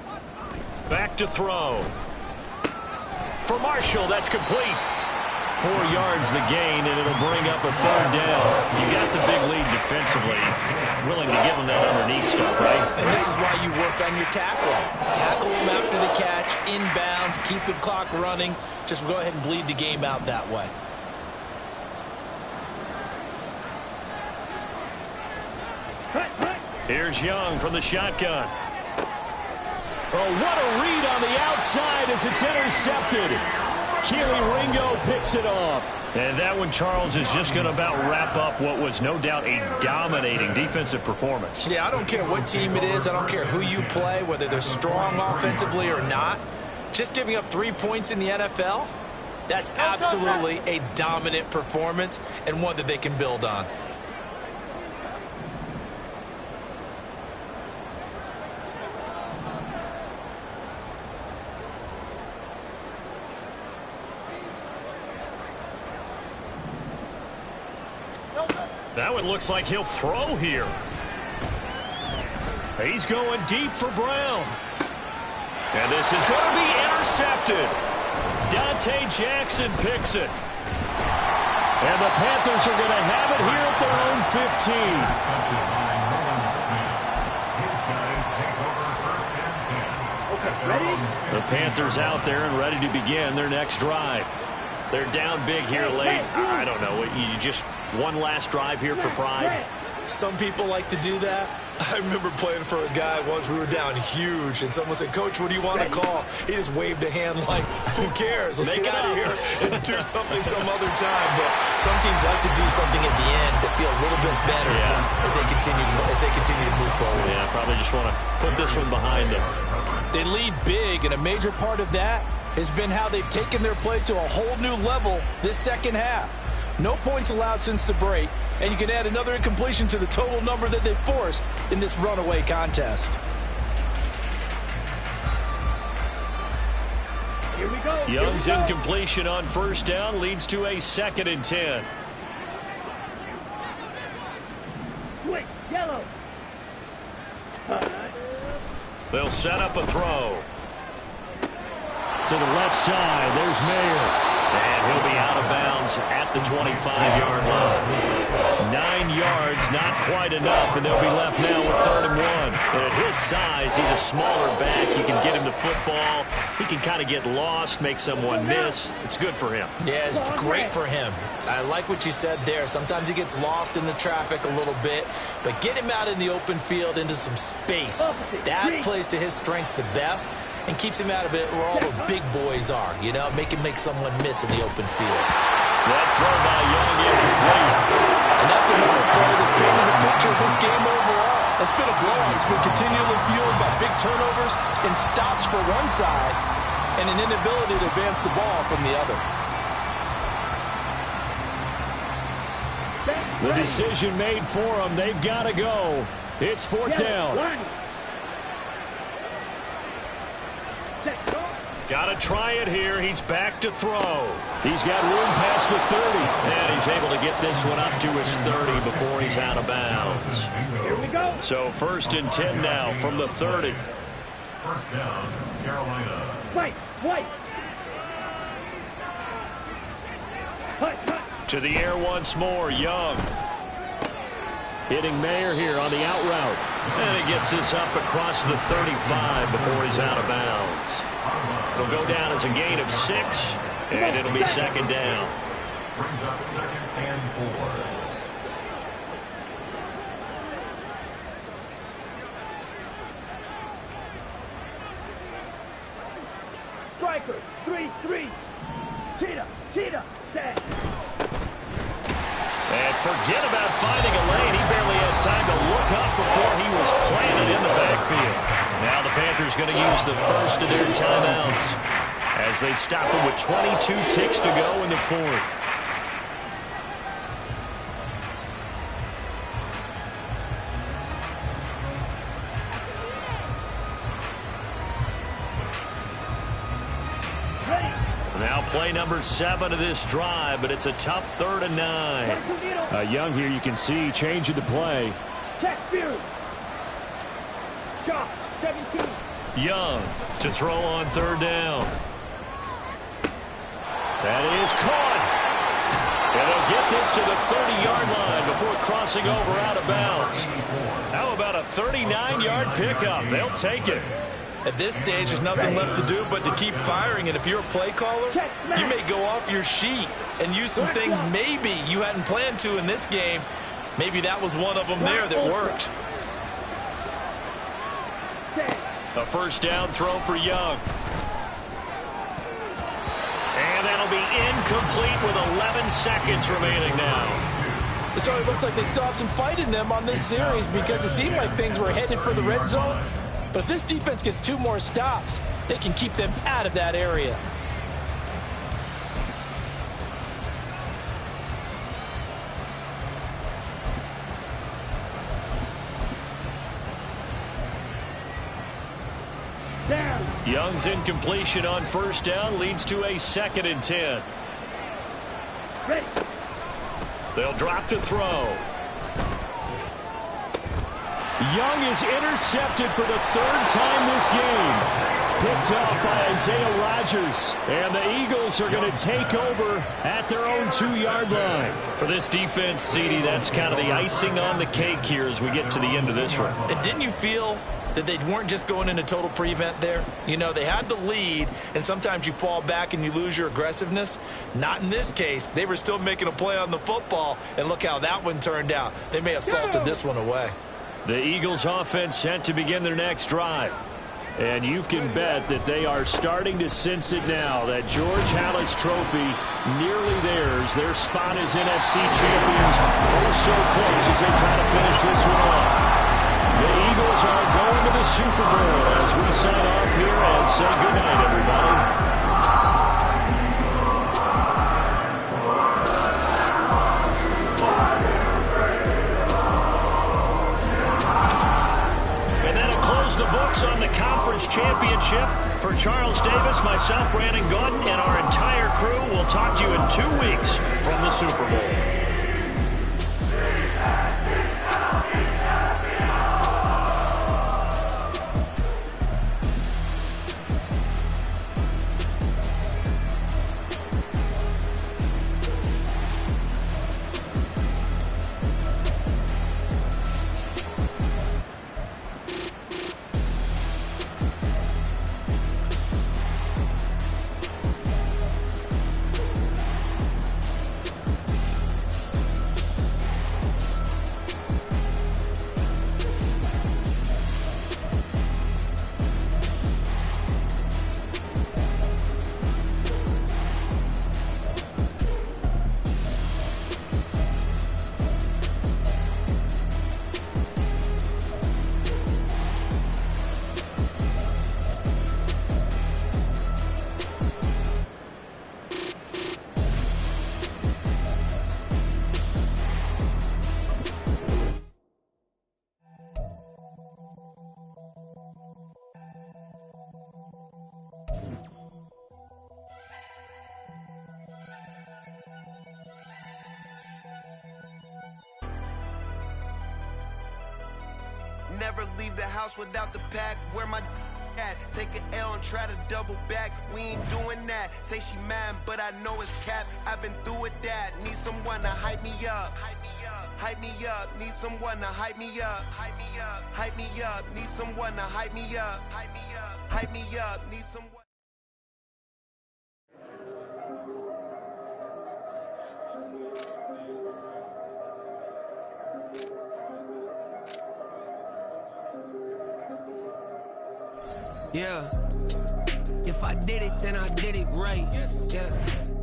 Back to throw. For Marshall, that's complete. 4 yards the gain, and it'll bring up a 3rd down. You got the big lead defensively. Willing to give them that underneath stuff, right? And this is why you work on your tackling. Tackle them after the catch, inbounds, keep the clock running. Just go ahead and bleed the game out that way. Here's Young from the shotgun. Oh, what a read on the outside as it's intercepted. Keely Ringo picks it off. And that one, Charles, is just going to about wrap up what was no doubt a dominating defensive performance. Yeah, I don't care what team it is. I don't care who you play, whether they're strong offensively or not. Just giving up 3 points in the NFL, that's absolutely a dominant performance and one that they can build on. That one looks like he'll throw here. He's going deep for Brown. And this is going to be intercepted. Dante Jackson picks it. And the Panthers are going to have it here at their own 15. Okay, ready? The Panthers out there and ready to begin their next drive. They're down big here late. I don't know. You just one last drive here for pride. Some people like to do that. I remember playing for a guy once. We were down huge, and someone said, "Coach, what do you want to call?" He just waved a hand like, "Who cares? Let's get out of here and do something some other time." But some teams like to do something at the end to feel a little bit better as they continue to move forward. Yeah, probably just want to put this one behind them. They lead big, and a major part of that has been how they've taken their play to a whole new level this second half. No points allowed since the break, and you can add another incompletion to the total number that they forced in this runaway contest. Here we go. Young's incompletion on first down leads to a 2nd and 10. Switch, yellow. They'll set up a throw. To the left side, there's Mayer. And he'll be out of bounds at the 25-yard line. 9 yards, not quite enough, and they'll be left now with 3rd and 1. And at his size, he's a smaller back. You can get him the football. He can kind of get lost, make someone miss. It's good for him. Yeah, it's great for him. I like what you said there. Sometimes he gets lost in the traffic a little bit, but get him out in the open field into some space. That plays to his strengths the best and keeps him out of it where all the big boys are, you know, make someone miss in the open field. That throw by Young incomplete. And that's another play that's painted the picture of this game overall. It's been a blowout. It's been continually fueled by big turnovers and stops for one side and an inability to advance the ball from the other. The decision made for them. They've got to go. It's 4th down. Got to try it here. He's back to throw. He's got room past the 30. And he's able to get this one up to his 30 before he's out of bounds. Here we go. So 1st and 10 now from the 30. First down, Carolina. White. To the air once more, Young. Hitting Mayer here on the out route. And he gets this up across the 35 before he's out of bounds. It'll go down as a gain of 6, and it'll be 2nd down. Brings up 2nd and 4. Striker, 3-3. Cheetah, set. And forget about finding a lane. He barely had time to look up before he was planted in the backfield. Now the Panthers Chargers going to use the first of their timeouts as they stop them with 22 ticks to go in the fourth. Now play number 7 of this drive, but it's a tough 3rd and 9. Young here, you can see changing the play. Check Fury. Shot 17. Young to throw on 3rd down. That is caught. And they'll get this to the 30-yard line before crossing over out of bounds. How about a 39-yard pickup? They'll take it. At this stage, there's nothing left to do but to keep firing. And if you're a play caller, you may go off your sheet and use some things maybe you hadn't planned to in this game. Maybe that was one of them there that worked. A 1st down throw for Young. And that'll be incomplete with 11 seconds remaining now. So it looks like they still have some fight in them on this series because it seemed like things were headed for the red zone. But if this defense gets 2 more stops, they can keep them out of that area. Down. Young's incompletion on 1st down leads to a 2nd and 10. Ready. They'll drop to throw. Young is intercepted for the 3rd time this game. Picked up by Isaiah Rodgers. And the Eagles are going to take over at their own 2-yard line. For this defense, CD, that's kind of the icing on the cake here as we get to the end of this one. And didn't you feel that they weren't just going into total prevent there? You know, they had the lead, and sometimes you fall back and you lose your aggressiveness. Not in this case. They were still making a play on the football, and look how that one turned out. They may have salted this one away. The Eagles offense set to begin their next drive. And you can bet that they are starting to sense it now. That George Halas trophy nearly theirs. Their spot as NFC champions. Oh, so close as they try to finish this one off. The Eagles are going to the Super Bowl as we sign off here and say goodnight, everybody. The books on the conference championship. For Charles Davis, myself, Brandon Gordon, and our entire crew, we'll talk to you in 2 weeks from the Super Bowl. Never leave the house without the pack. Where my at? Take an L and try to double back. We ain't doing that. Say she mad, but I know it's cap. I've been through with that. Need someone to hype me up. Hype me up. Hype me up. Need someone to hype me up. Hype me up. Hype me up. Need someone to hype me up. Hype me up. Hype me up. Need someone. Yeah, if I did it, then I did it right. Yeah,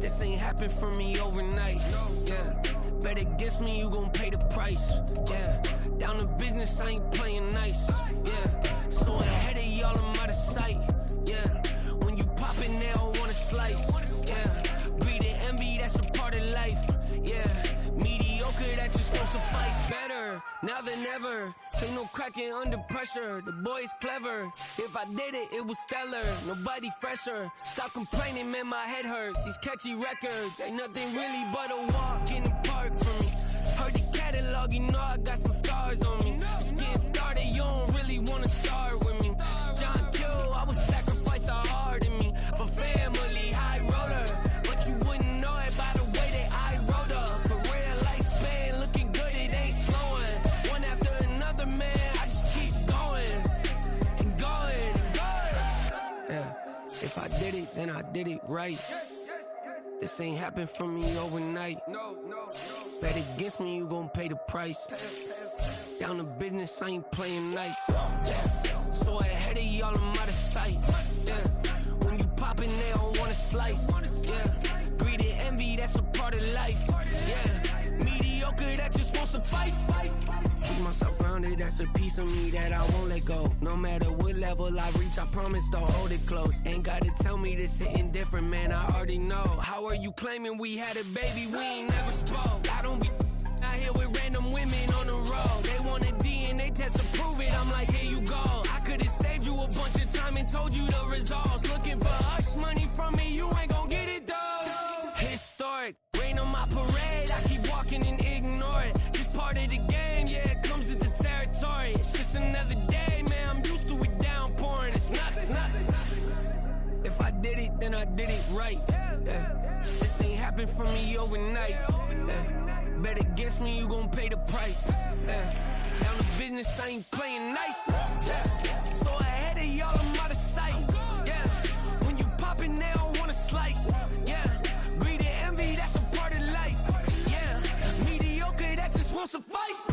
this ain't happened for me overnight. Yeah, bet against me, you gon' pay the price. Yeah. Down to business, I ain't playing nice. Yeah, so ahead of y'all, I'm out of sight. Yeah, when you pop it, they don't wanna slice. Yeah, greed and envy, that's a part of life. Yeah, mediocre, that just won't suffice. Better now than ever. Ain't no cracking under pressure. The boy is clever. If I did it, it was stellar. Nobody fresher. Stop complaining, man, my head hurts. These catchy records ain't nothing really but a walk in the park for me. Heard the catalog, you know I got some scars on me. Just getting started, you don't really wanna start with me. It's John Kill, I would sacrifice a heart in me for family, high roller. But you wouldn't know it by the way that I wrote up. Career lifespan looking good, it ain't slowing. One after another, man, I just keep going and going and going. Yeah, if I did it, then I did it right. This ain't happened for me overnight. No. Bet against me, you gon' pay the price. Down to business, I ain't playing nice. Yeah. So ahead of y'all, I'm out of sight. Yeah. When you poppin', they don't wanna slice. Yeah. Greed and envy, that's a part of life. Yeah. Mediocre, that just won't suffice. Keep myself grounded, that's a piece of me that I won't let go. No matter what level I reach, I promise to hold it close. Ain't gotta tell me this hitting different, man, I already know. How are you claiming we had a baby, we ain't never spoke? I don't be out here with random women on the road. They want a DNA test to prove it, I'm like, here you go. I could've saved you a bunch of time and told you the results. Looking for hush money from me, you ain't gon' get it though. Historic, rain on my parade, I keep walking and ignore it. Just part of the game, yeah, it comes with the territory. It's just another day, man, I'm used to it downpouring. It's nothing. If I did it, then I did it right. Yeah. This ain't happened for me overnight. Yeah. Bet against me, you gon' pay the price. Yeah. Down to business, I ain't playing nice. Yeah. So ahead of y'all, I'm out of sight. Yeah. When you poppin', they don't wanna slice. Yeah. Greed and envy, that's a part of life. Yeah. Mediocre, that just won't suffice.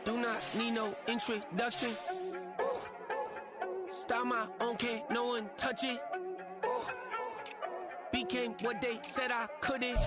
Do not need no introduction. Style my own, can't no one touch it. Became what they said I couldn't.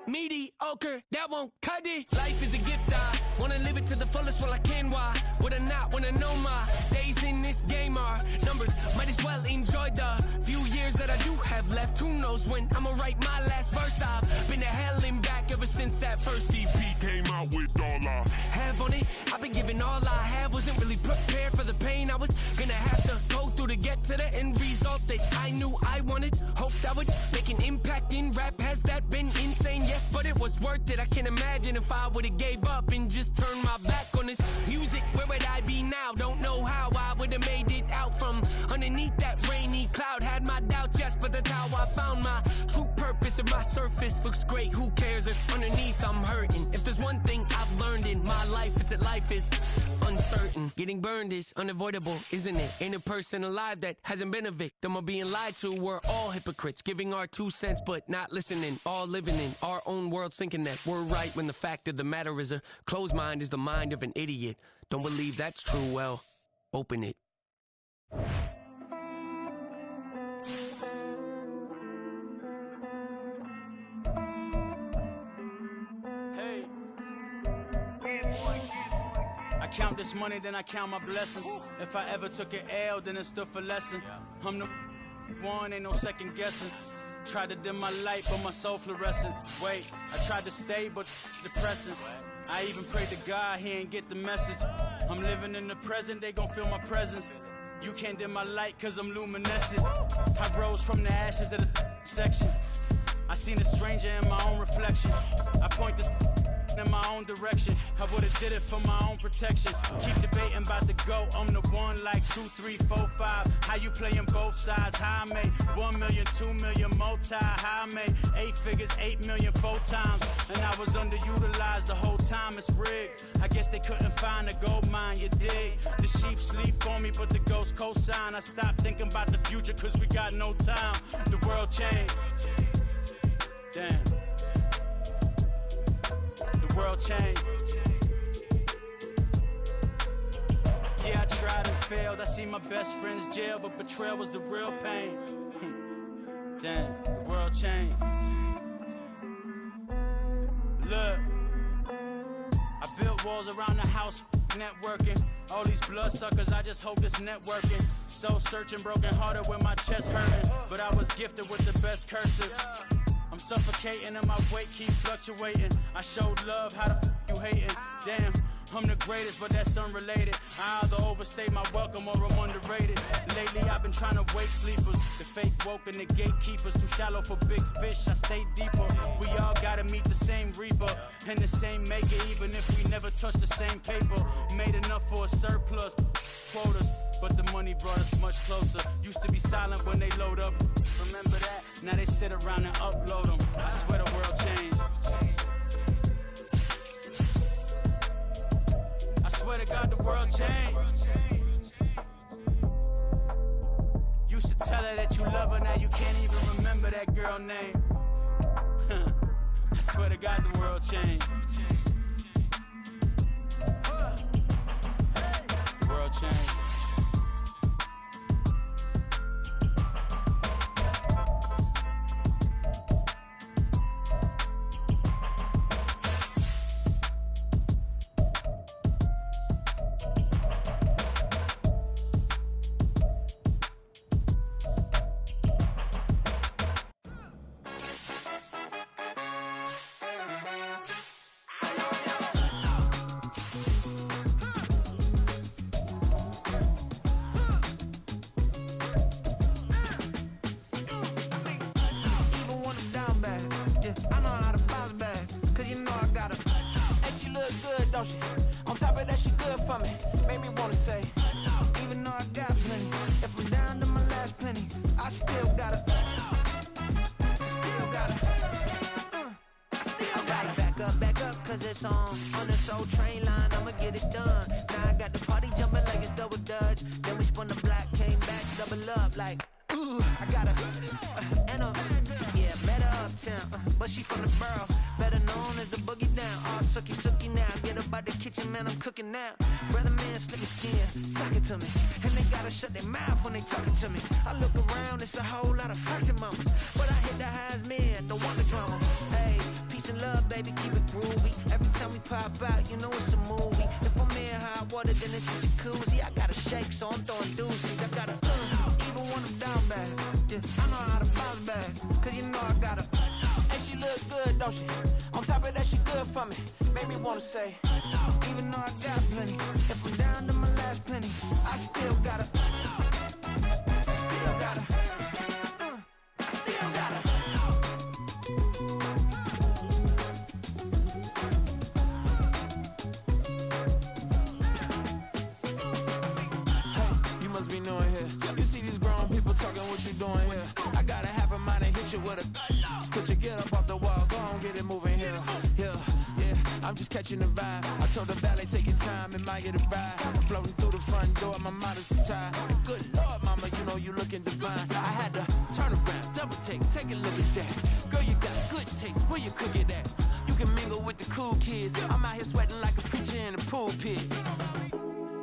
Mediocre, that won't cut it. Life is a gift, I wanna live it to the fullest while I can. Why would I not wanna know my days in this game are numbered? Might as well enjoy the few years that I do have left. Who knows when I'ma write my last verse? I've been to hell and back ever since that first EP came out with all I have on it. I've been giving all I have, wasn't really prepared for the pain I was gonna have to go through to get to the end result that I knew I wanted. Hoped I would make an impact in rap. Has that been insane? Yes, but it was worth it. I can't imagine if I would've gave up and just turned my back on this music. Where would I be now? Don't know how I would've made it out from underneath that rainy cloud. Had my doubts, yes, but that's how I found my true purpose. If my surface looks great, who cares if underneath I'm hurting? If there's one thing I've learned in my life, it's that life is uncertain. Getting burned is unavoidable, isn't it? Ain't a person alive that hasn't been a victim of being lied to. We're all hypocrites, giving our 2 cents but not listening. All living in our own world, thinking that we're right when the fact of the matter is a closed mind is the mind of an idiot. Don't believe that's true? Well, open it. Hey, I count this money, then I count my blessings. If I ever took an L, then it stood for lesson. I'm the one, ain't no second guessing. Tried to dim my light, but my soul fluorescent. Wait, I tried to stay, but depressing. I even prayed to God, he ain't get the message. I'm living in the present, they gon' feel my presence. You can't dim my light, cause I'm luminescent. I rose from the ashes of the section. I seen a stranger in my own reflection. I point to in my own direction. I would've did it for my own protection. Keep debating about the GOAT. I'm the one like 2, 3, 4, 5. How you playing both sides? How I made 1 million, 2 million, multi. How I made 8 figures, 8 million 4 times. And I was underutilized the whole time. It's rigged. I guess they couldn't find a gold mine, you dig? The sheep sleep on me, but the ghost cosign. I stopped thinking about the future cause we got no time. The world changed. Damn. The world changed. Yeah, I tried and failed. I see my best friends jail, but betrayal was the real pain. Damn, the world changed. Look, I built walls around the house, networking. All these bloodsuckers, I just hope this networking. Soul searching, broken hearted with my chest hurting. But I was gifted with the best cursive. I'm suffocating and my weight keep fluctuating. I showed love, how the you hating? Damn, I'm the greatest, but that's unrelated. I either overstay my welcome or I'm underrated. Lately I've been trying to wake sleepers. The fake woke and the gatekeepers. Too shallow for big fish, I stay deeper. We all gotta meet the same reaper and the same maker, even if we never touch the same paper. Made enough for a surplus, quotas, but the money brought us much closer. Used to be silent when they load up. Remember that? Now they sit around and upload them. I swear the world changed. I swear to God the world changed. Used to tell her that you love her, now you can't even remember that girl name. I swear to God the world changed. The world changed. On top of that, she good for me. Made me wanna say, even though I got plenty, if I'm down to my last penny, I still gotta, back up, cause it's on this old train line, I'ma get it done. Now I got the party jumping like it's double dutch. Then we spun the block, came back, double up, like, ooh, I got a, and a, yeah, met her uptown, but she from the borough, better known as the boogie down. All sucky now, get up out the kitchen, man, I'm cooking now. Brother man, slick skin, suck it to me, and they gotta shut their mouth when they talking to me. I look around, it's a whole lot of fraction mamas, but I hit the highs, man, don't want the drama. Hey, peace and love, baby, keep it groovy. Every time we pop out, you know it's a movie. If I'm in hot water, then it's a jacuzzi. I gotta shake, so I'm throwing deuces. I gotta, even when I'm down bad, yeah, I know how to bounce back, cause you know I gotta. And she look good, don't she? On top of that, she good for me. Made me wanna say, even though I got plenty, if I'm down to my last penny, I still gotta, still gotta, still gotta. Hey, you must be knowing here. You see these grown people talking, what you doing here? I got a half a mind and hit you with a could you get up off the wall, go on, get it moving here. Yeah, I'm just catching the vibe. I told the valet, take your time, admire the ride. Floating through the front door, my modesty tie. Good Lord, mama, you know you looking divine. I had to turn around, double take a look at that. Girl, you got good taste, where you cook it at? You can mingle with the cool kids. I'm out here sweating like a preacher in the pulpit.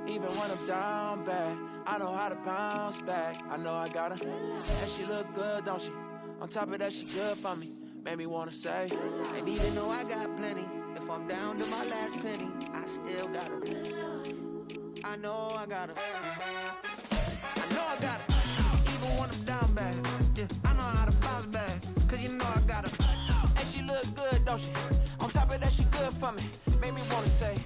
Even when I'm down bad, I know how to bounce back. I know I got her, and she look good, don't she? On top of that, she good for me. Made me wanna say, and even though I got plenty, if I'm down to my last penny, I still got her. I know I got her. I know I got her. Even when I'm down bad, yeah, I know how to bounce back, cause you know I got her. And she look good, don't she? On top of that, she good for me. Made me wanna say,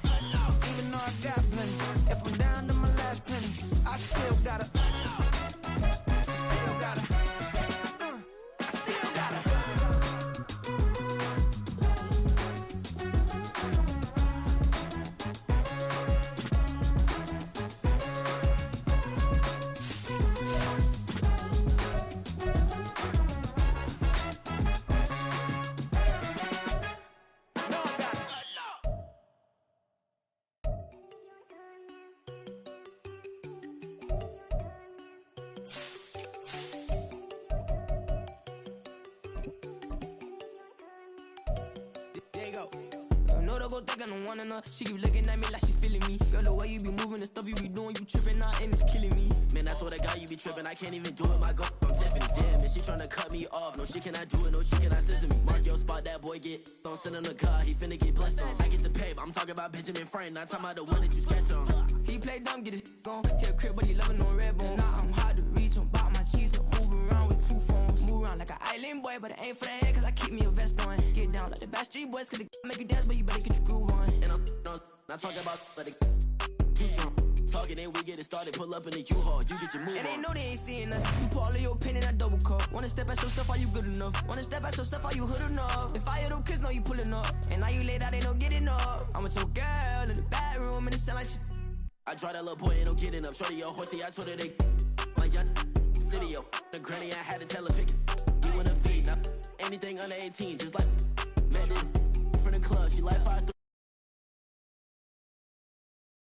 even though I got plenty, if I'm down to my last penny, I still got her. Still got her. Still got her. There you go. You know they go think I don't want her. She keep looking at me like she feeling me. Girl, the way you be moving, the stuff you be doing, you tripping out and it's killing me. Man, that's what I got, you be tripping. I can't even do it, my girl. I'm Tiffany. Damn, and she tryna cut me off. No, she cannot do it, no, she cannot scissor me. Mark your spot, that boy get. Don't send him the car, he finna get blessed on. I get the pay, but I'm talking about Benjamin Franklin. Not talking about the one that you sketch on. He play dumb, get his on. Hit a crib, but he loving on red bone. Now I'm hard to reach, I'm bout my cheese. I'm moving around with 2 phones. Move around like an island boy, but it ain't for the head, cause I keep me a vest on. Get down like the Backstreet Boys, cause it make you dance, but you better get your groove on. And I'm not talking about, but it too strong. Talking, then we get it started, pull up in the U-Haul, you get your move and on. they know they ain't seeing us. You put all of your pen in that double cup. Wanna step at yourself, are you good enough? Wanna step at yourself, are you hood enough? If I hear them kids know you pulling up, and now you laid out, they don't get enough. I'm with your girl in the bedroom, and it sound like shit. I draw that little boy, ain't no getting up. Shorty, your horsey, I told her they my young city, yo. The granny, I had to tell her pick it. You wanna feed, now anything under 18, just like Madden from the club, she like 5'3".